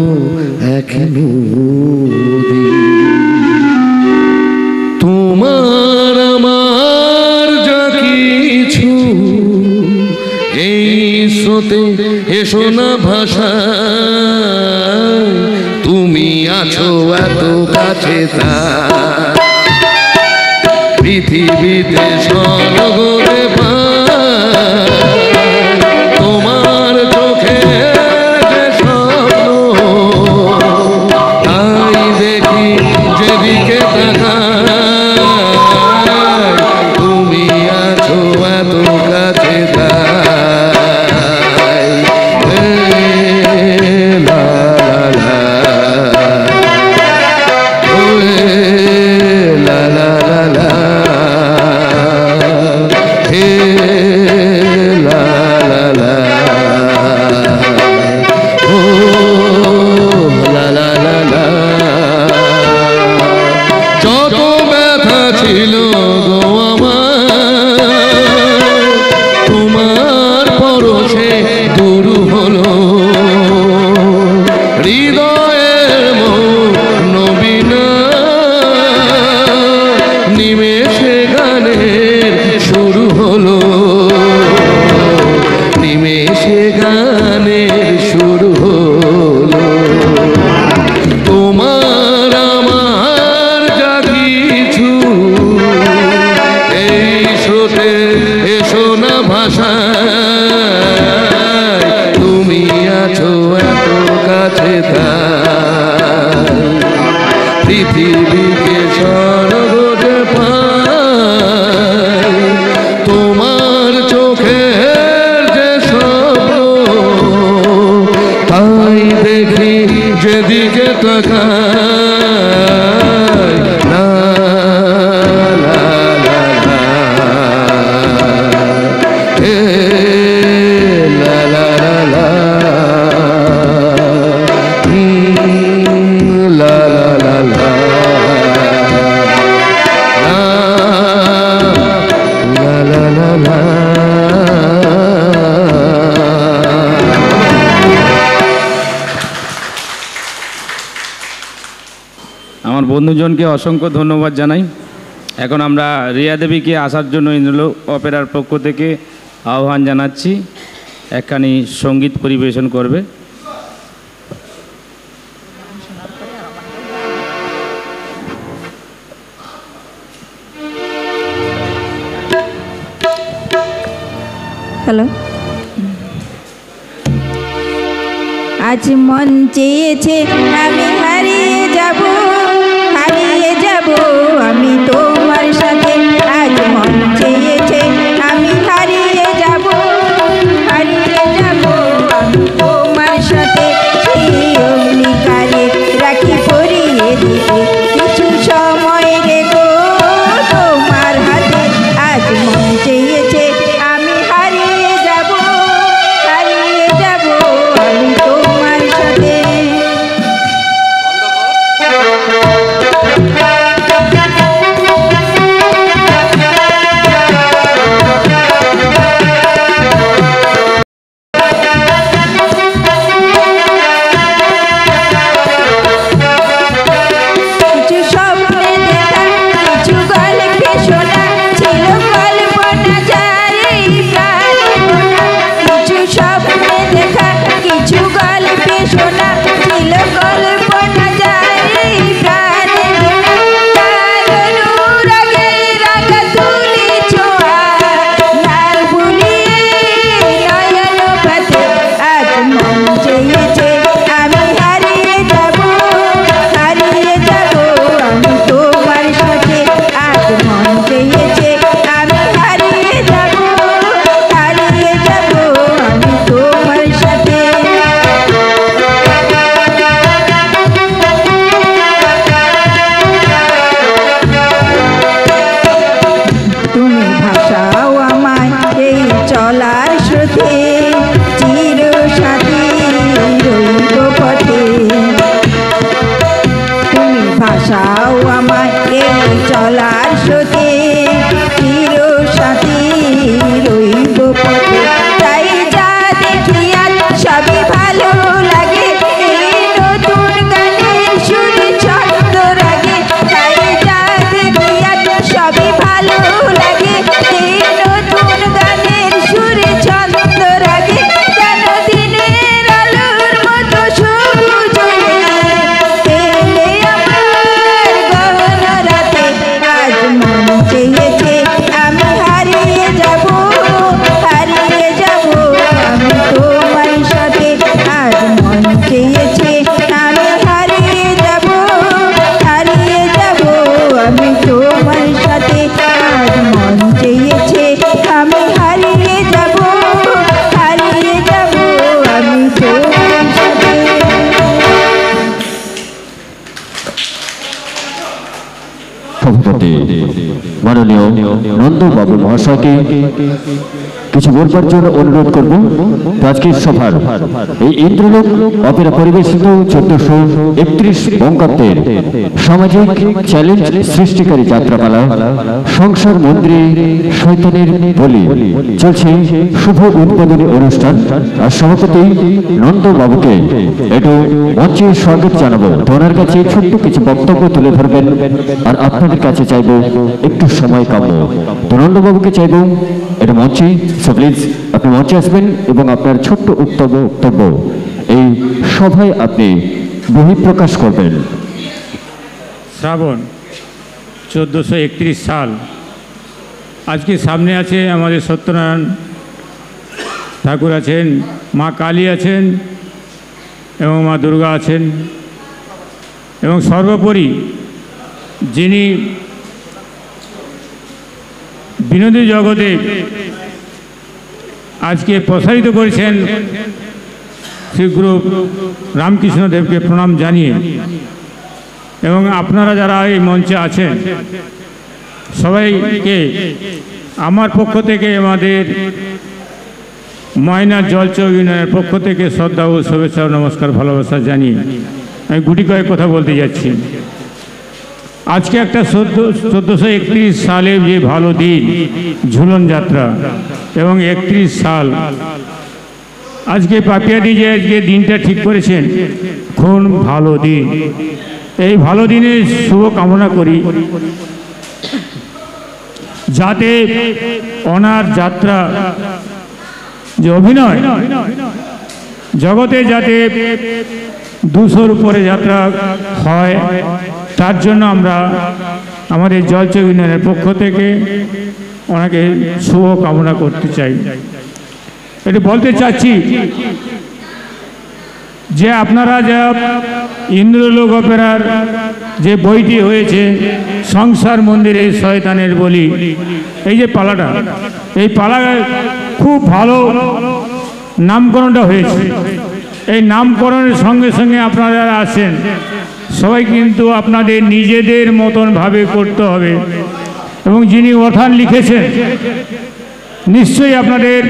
S9: এক নদী। তোমার আমার যা কিছু এই স্রোতে এসো না ভাষা, তুমি আছো এত কাছে তা পৃথিবীতে স্বর্গরে পা তোমার চোখে যে স্বপ্ন তাই দেখি যেদিকে তাকাই তুমি আছো এত কাছে তাই লা লা লা লা লা লা হে লা লা লা ও লা লা লা লা। যত ব্যথা ছিল গো আমার তোমার পরশে দূর হলো, হৃদয়ের মন বিনা নিমেষে গানের শুরু হলো, নিমেষে গানের শুরু হলো। তোমার আমার যা কিছু এই স্রোতে এসো না ভাষায় তুমি আছো এত কাছে তাই পৃথিবীকে স্বর্গে পাই তোমার চোখের যে স্বপ্ন তাই দেখি যেদিকে তাকাই লা লা লা লা হে লা লা লা লা লা লা লা লা লা লা লা লা।
S4: আমার বন্ধুজনকে অসংখ্য ধন্যবাদ জানাই। এখন আমরা রিয়া দেবীকে আসার জন্য ইন্দ্রলোক অপেরার পক্ষ থেকে আহ্বান জানাচ্ছি, একখানি সঙ্গীত পরিবেশন করবে।
S10: হ্যালো, আজ মন চেয়েছে আমি হারিয়ে যাব, হারিয়ে যাব আমি তোমার সাথে। আজ মন চেয়েছে আমি হারিয়ে যাব, হারিয়ে যাব আমি তোমার সাথে। সেই অগ্নিকারে রাখি পরিয়ে দিতে কিছু সময় রে গো তোমার হাতে। আজ মন চেয়েছে আমি হারিয়ে যাব, হারিয়ে যাব আমি তোমার সাথে।
S1: নন্দবাবু মহাশয়কে কিছু বলবার জন্য অনুরোধ করব। আজকের সভার এই ইন্দ্রলোক অপেরা পরিবেশিত 1431 বঙ্গাব্দের সামাজিক চ্যালেঞ্জ সৃষ্টিকারী যাত্রাপালা সংসার মন্দিরে শয়তানের বলি চলছে শুভ উদ্বোধনী অনুষ্ঠান। আর সভাপতি নন্দবাবুকে একটু মঞ্চে স্বাগত জানাবো। ওনার কাছে ছোট্ট কিছু বক্তব্য তুলে ধরবেন আর আপনাদের কাছে চাইবো একটু সময় কাম্য। তো নন্দবাবুকে চাইবো এটা মঞ্চে, সো প্লিজ আপনি মঞ্চে আসবেন এবং আপনার ছোট্ট বক্তব্য এই সভায় আপনি বহিঃপ্রকাশ করবেন।
S3: শ্রাবণ 1431 সাল, আজকে সামনে আছে আমাদের সত্যনারায়ণ ঠাকুর আছেন, মা কালী আছেন এবং মা দুর্গা আছেন, এবং সর্বোপরি যিনি বিনোদী জগতে আজকে প্রসারিত করেছেন শ্রী গুরু রামকৃষ্ণ দেবকে প্রণাম জানিয়ে, এবং আপনারা যারা এই মঞ্চে আছেন সবাইকে আমার পক্ষ থেকে, আমাদের ময়না জলচৌক ইউনিয়নের পক্ষ থেকে শ্রদ্ধা ও শুভেচ্ছা ও নমস্কার ভালোবাসা জানিয়ে আমি গুটি কয়েক কথা বলতে যাচ্ছি। আজকে একটা 1431 সালে যে ভালো দিন, ঝুলন যাত্রা, এবং 31 সাল আজকে পাপিয়াদি যে আজকে দিনটা ঠিক করেছেন, কোন ভালো দিন। এই ভালো দিনের শুভ কামনা করি যাতে ওনার যাত্রা যে অভিনয় জগতে যাতে 200-র উপরে যাত্রা হয়, তার জন্য আমরা আমাদের জলচৌক ইউনিয়নের পক্ষ থেকে ওনাকে শুভ কামনা করতে চাই। এটি বলতে চাচ্ছি যে আপনারা যা ইন্দ্রলোক অপেরার যে বইটি হয়েছে সংসার মন্দিরে শয়তানের বলি, এই যে পালাটা, এই পালা খুব ভালো নামকরণটা হয়েছে। এই নামকরণের সঙ্গে সঙ্গে আপনারা যারা আছেন সবাই কিন্তু আপনাদের নিজেদের মতন ভাবে করতে হবে, এবং যিনি অথান লিখেছেন নিশ্চয়ই আপনাদের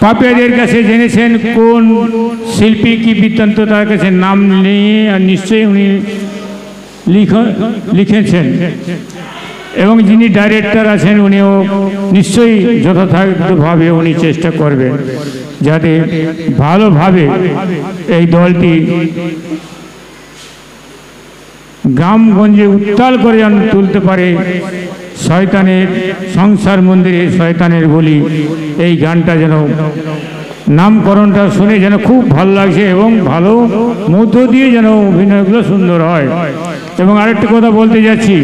S3: পাপিয়াদের কাছে জেনেছেন কোন শিল্পী কি বৃত্তান্ত, তার কাছে নাম নিয়ে আর নিশ্চয়ই উনি লিখেছেন, এবং যিনি ডাইরেক্টর আছেন উনিও নিশ্চয়ই যথাযথভাবে উনি চেষ্টা করবেন যাতে ভালোভাবে এই দলটি গ্রামগঞ্জে উত্তাল করে যেন তুলতে পারে। শয়তানের সংসার মন্দিরে শয়তানের বলি, এই গানটা যেন নামকরণটা শুনে যেন খুব ভালো লাগছে, এবং ভালো মধ্য দিয়ে যেন অভিনয়গুলো সুন্দর হয়। এবং আরেকটা কথা বলতে যাচ্ছি,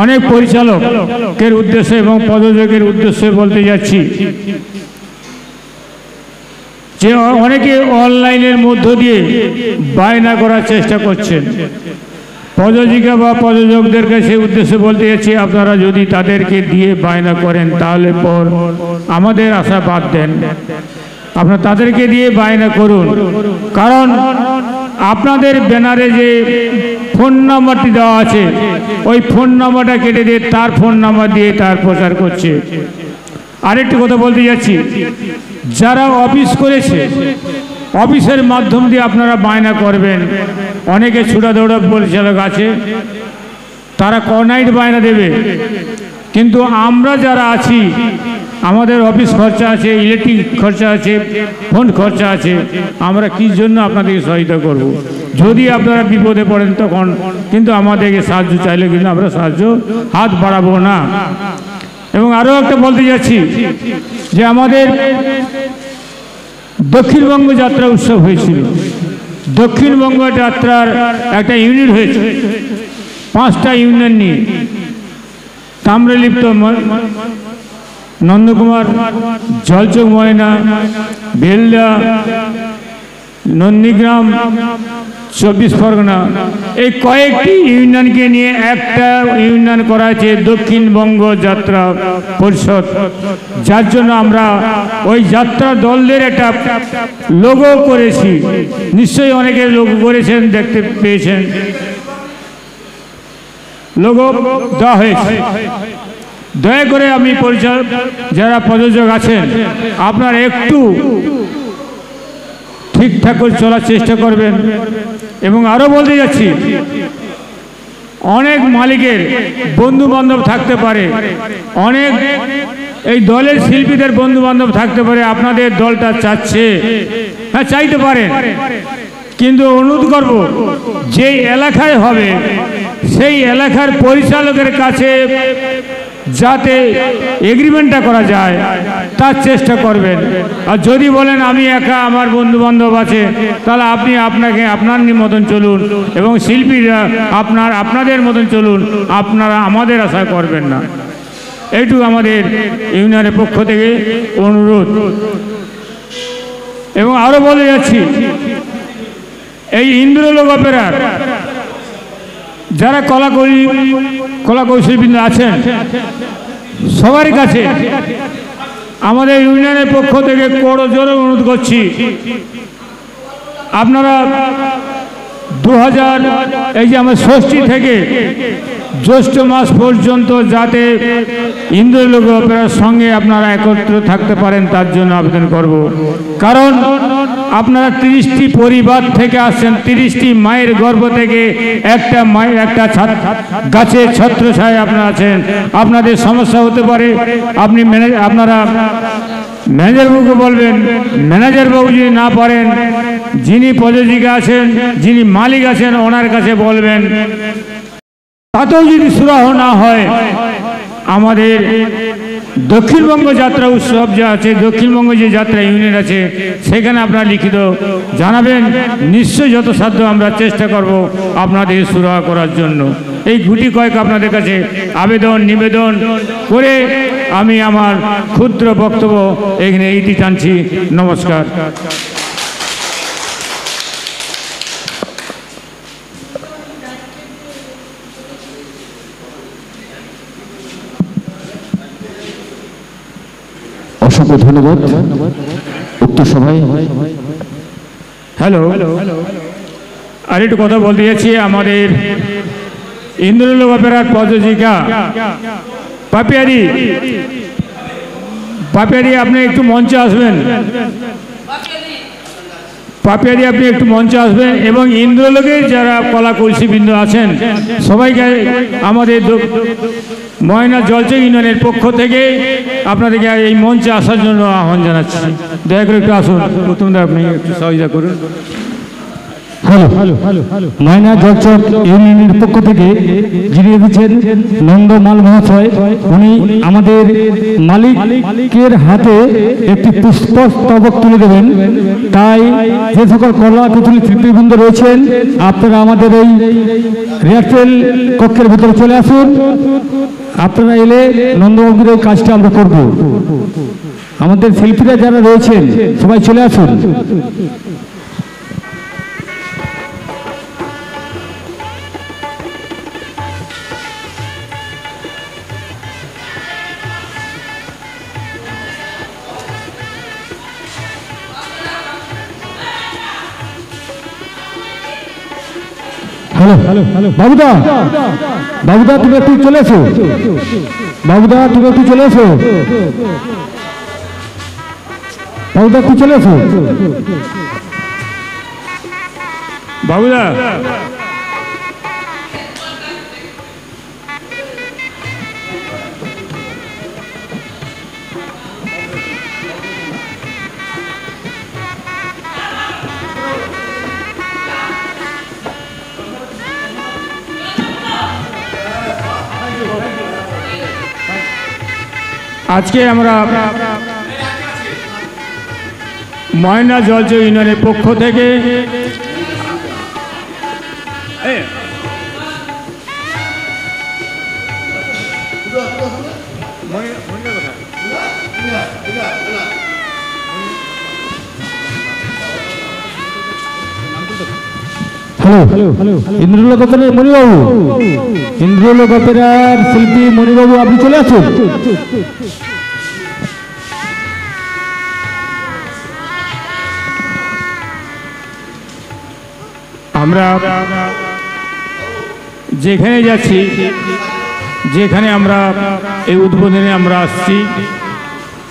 S3: অনেক পরিচালকের উদ্দেশ্যে এবং প্রযোজকের উদ্দেশ্যে বলতে যাচ্ছি যে অনেকে অনলাইনের মধ্য দিয়ে বায়না করার চেষ্টা করছেন। প্রযোজিকা বা প্রযোজকদের কাছে উদ্দেশ্যে বলতে যাচ্ছি, আপনারা যদি তাদেরকে দিয়ে বায়না করেন তাহলে পর আমাদের আশা বাদ দেন। আপনারা তাদেরকে দিয়ে বায়না করুন, কারণ আপনাদের ব্যানারে যে ফোন নাম্বারটি দেওয়া আছে ওই ফোন নাম্বারটা কেটে দিয়ে তার ফোন নাম্বার দিয়ে তার প্রচার করছে। আরেকটি কথা বলতে যাচ্ছি, যারা অফিস করেছে অফিসের মাধ্যম দিয়ে আপনারা বায়না করবেন। অনেকে ছুটা দৌড়া পরিচালক আছে, তারা নাইট বায়না দেবে, কিন্তু আমরা যারা আছি আমাদের অফিস খরচা আছে, ইলেকট্রিক খরচা আছে, ফোন খরচা আছে, আমরা কি জন্য আপনাদেরকে সহায়তা করব? যদি আপনারা বিপদে পড়েন তখন কিন্তু আমাদেরকে সাহায্য চাইলে কিন্তু আমরা সাহায্য হাত বাড়াবো না। এবং আরও একটা বলতে যাচ্ছি যে আমাদের দক্ষিণবঙ্গ যাত্রা উৎসব হয়েছিল। দক্ষিণবঙ্গ যাত্রার একটা ইউনিট হয়েছে 5টা ইউনিয়ন নিয়ে, তাম্রলিপ্ত, নন্দকুমার, জলচৌক ময়না, বেলদা, নন্দীগ্রাম, 24 পরগনা, এই কয়েকটি ইউনিয়নকে নিয়ে একটা ইউনিয়ন করা হয়েছে দক্ষিণবঙ্গ যাত্রা পরিষদ, যার জন্য আমরা ওই যাত্রা দলদের একটা লোগো করেছি। নিশ্চয়ই অনেকে লোগো করেছেন, দেখতে পেয়েছেন। লোগো দেওয়া হয়েছে। দয়া করে আমি পরিচালক যারা প্রযোজক আছেন আপনারা একটু ঠিকঠাক করে চলার চেষ্টা করবেন। এবং আরও বলতে যাচ্ছি, অনেক মালিকের বন্ধু বান্ধব থাকতে পারে, অনেক এই দলের শিল্পীদের বন্ধু বান্ধব থাকতে পারে, আপনাদের দলটা চাচ্ছে, হ্যাঁ চাইতে পারেন, কিন্তু অনুরোধ করব যেই এলাকায় হবে সেই এলাকার পরিচালকের কাছে যাতে এগ্রিমেন্টটা করা যায় তার চেষ্টা করবেন। আর যদি বলেন আমি একা, আমার বন্ধু বান্ধব আছে, তাহলে আপনি আপনার মতন চলুন এবং শিল্পীরা আপনাদের মতন চলুন, আপনারা আমাদের আশা করবেন না। এইটুকু আমাদের ইউনিয়নের পক্ষ থেকে অনুরোধ। এবং আরও বলে যাচ্ছি, এই ইন্দ্রলোক অপেরার যারা কলাকৌশলীবৃন্দ আছেন সবার কাছে আমাদের ইউনিয়নের পক্ষ থেকে করজোড়ে অনুরোধ করছি, আপনারা 2000 এই যে আমার ষষ্ঠী থেকে জ্যৈষ্ঠ মাস পর্যন্ত যাতে ইন্দ্রলোক অপেরার সঙ্গে আপনারা একত্র থাকতে পারেন তার জন্য আবেদন করব। কারণ আপনারা 30টি পরিবার থেকে আসছেন, 30টি মায়ের গর্ভ থেকে একটা মায়ের একটা গাছের ছত্রছায়ায় আপনারা আছেন। আপনাদের সমস্যা হতে পারে, আপনারা ম্যানেজার বাবুকে বলবেন, ম্যানেজার বাবু যদি না পারেন যিনি প্রযোজিকা আছেন, যিনি মালিক আছেন ওনার কাছে বলবেন। তাতেও যদি সুরাহ না হয়, আমাদের দক্ষিণবঙ্গ যাত্রা উৎসব যা আছে, দক্ষিণবঙ্গ যে যাত্রা ইউনিয়ন আছে সেখানে আপনারা লিখিত জানাবেন। নিশ্চয়ই যত সাধ্য আমরা চেষ্টা করব আপনাদের সুরাহা করার জন্য। এই গুটি কয়েক আপনাদের কাছে আবেদন নিবেদন করে আমি আমার ক্ষুদ্র বক্তব্য এখানে ইতি টানছি। নমস্কার।
S1: অসংখ্য ধন্যবাদ উক্ত সভায়।
S3: হ্যালো, আর একটু কথা বলতে যাচ্ছি, আমাদের ইন্দ্রলোক অপেরার প্রযোজিকা পাপিয়ারি, আপনি একটু মঞ্চে আসবেন। পাপিয়ারি আপনি একটু মঞ্চে আসবেন এবং ইন্দ্রলোকের যারা কলাকৌশলীবৃন্দ আছেন সবাইকে আমাদের ময়না জলচর ইউনিয়নের পক্ষ থেকে আপনাদেরকে এই মঞ্চে আসার জন্য আহ্বান জানাচ্ছি। দয়া করে একটু আসুন, প্রথমে আপনি একটু সহযোগিতা করুন।
S11: ময়না জলচর ইউনিয়নের পক্ষ থেকে যিনি এসেছেন নন্দমাল মহাশয়, উনি আমাদের মালিকের হাতে একটি পুষ্পস্তবক তুলে দেবেন। তাই যে সকল কলাকুশলী শিল্পীবৃন্দ রয়েছেন আপনারা আমাদের এই রিহার্সেল কক্ষের ভিতরে চলে আসুন। আপনারা এলে নন্দবাবুর এই কাজটা আমরা করব। আমাদের শিল্পীরা যারা রয়েছেন সবাই চলে আসুন। হ্যালো বাবুদা, তুমি একটু চলে এসো। বাবুদা তুমি একটু চলে এসো। বাবুদা একটু চলে এসো।
S3: বাবুদা আজকে আমরা ময়না জলচর ইউনিয়নের পক্ষ থেকে
S11: ইন্দ্রলোক অপেরার মণিবাবু, ইন্দ্রলোক অপেরার শিল্পী মণিবাবু আপনি চলে আসুন।
S3: আমরা যেখানে যাচ্ছি, যেখানে আমরা এই উদ্বোধনে আমরা আসছি,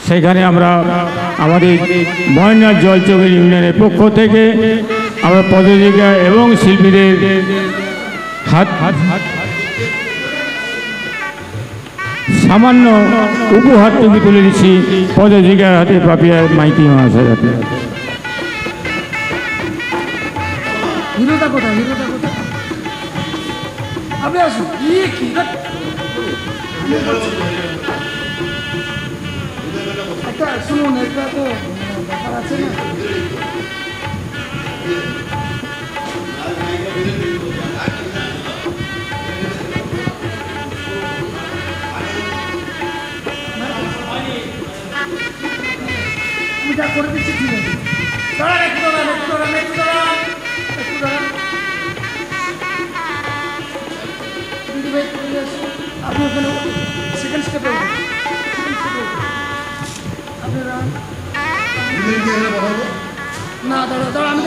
S3: সেখানে আমরা আমাদের ময়নার জলচৌকি ইউনিয়নের পক্ষ থেকে আমরা পদযাত্রী এবং শিল্পীদের হাত সামান্য উপহারটুকু তুলে দিচ্ছি পদযাত্রীর হাতে পাপিয়া মাইতি মহাশয়ের হাতে।
S12: হিরোটা কোথায়? হিরোটা কোথায়? আপনি আসুন। কি একটা শুনুন, একটা তো ব্যাপার আছে না। আমি যা করে দিচ্ছি ঠিক আছে। দাঁড়ান, একটু দাঁড়ান, একটু দাঁড়ান, একটু দাঁড়ান, একটু দাঁড়ান। আপনি ওখানে সেকেন্ড স্টেপে আপনারা না দাঁড়া দাঁড়া আমি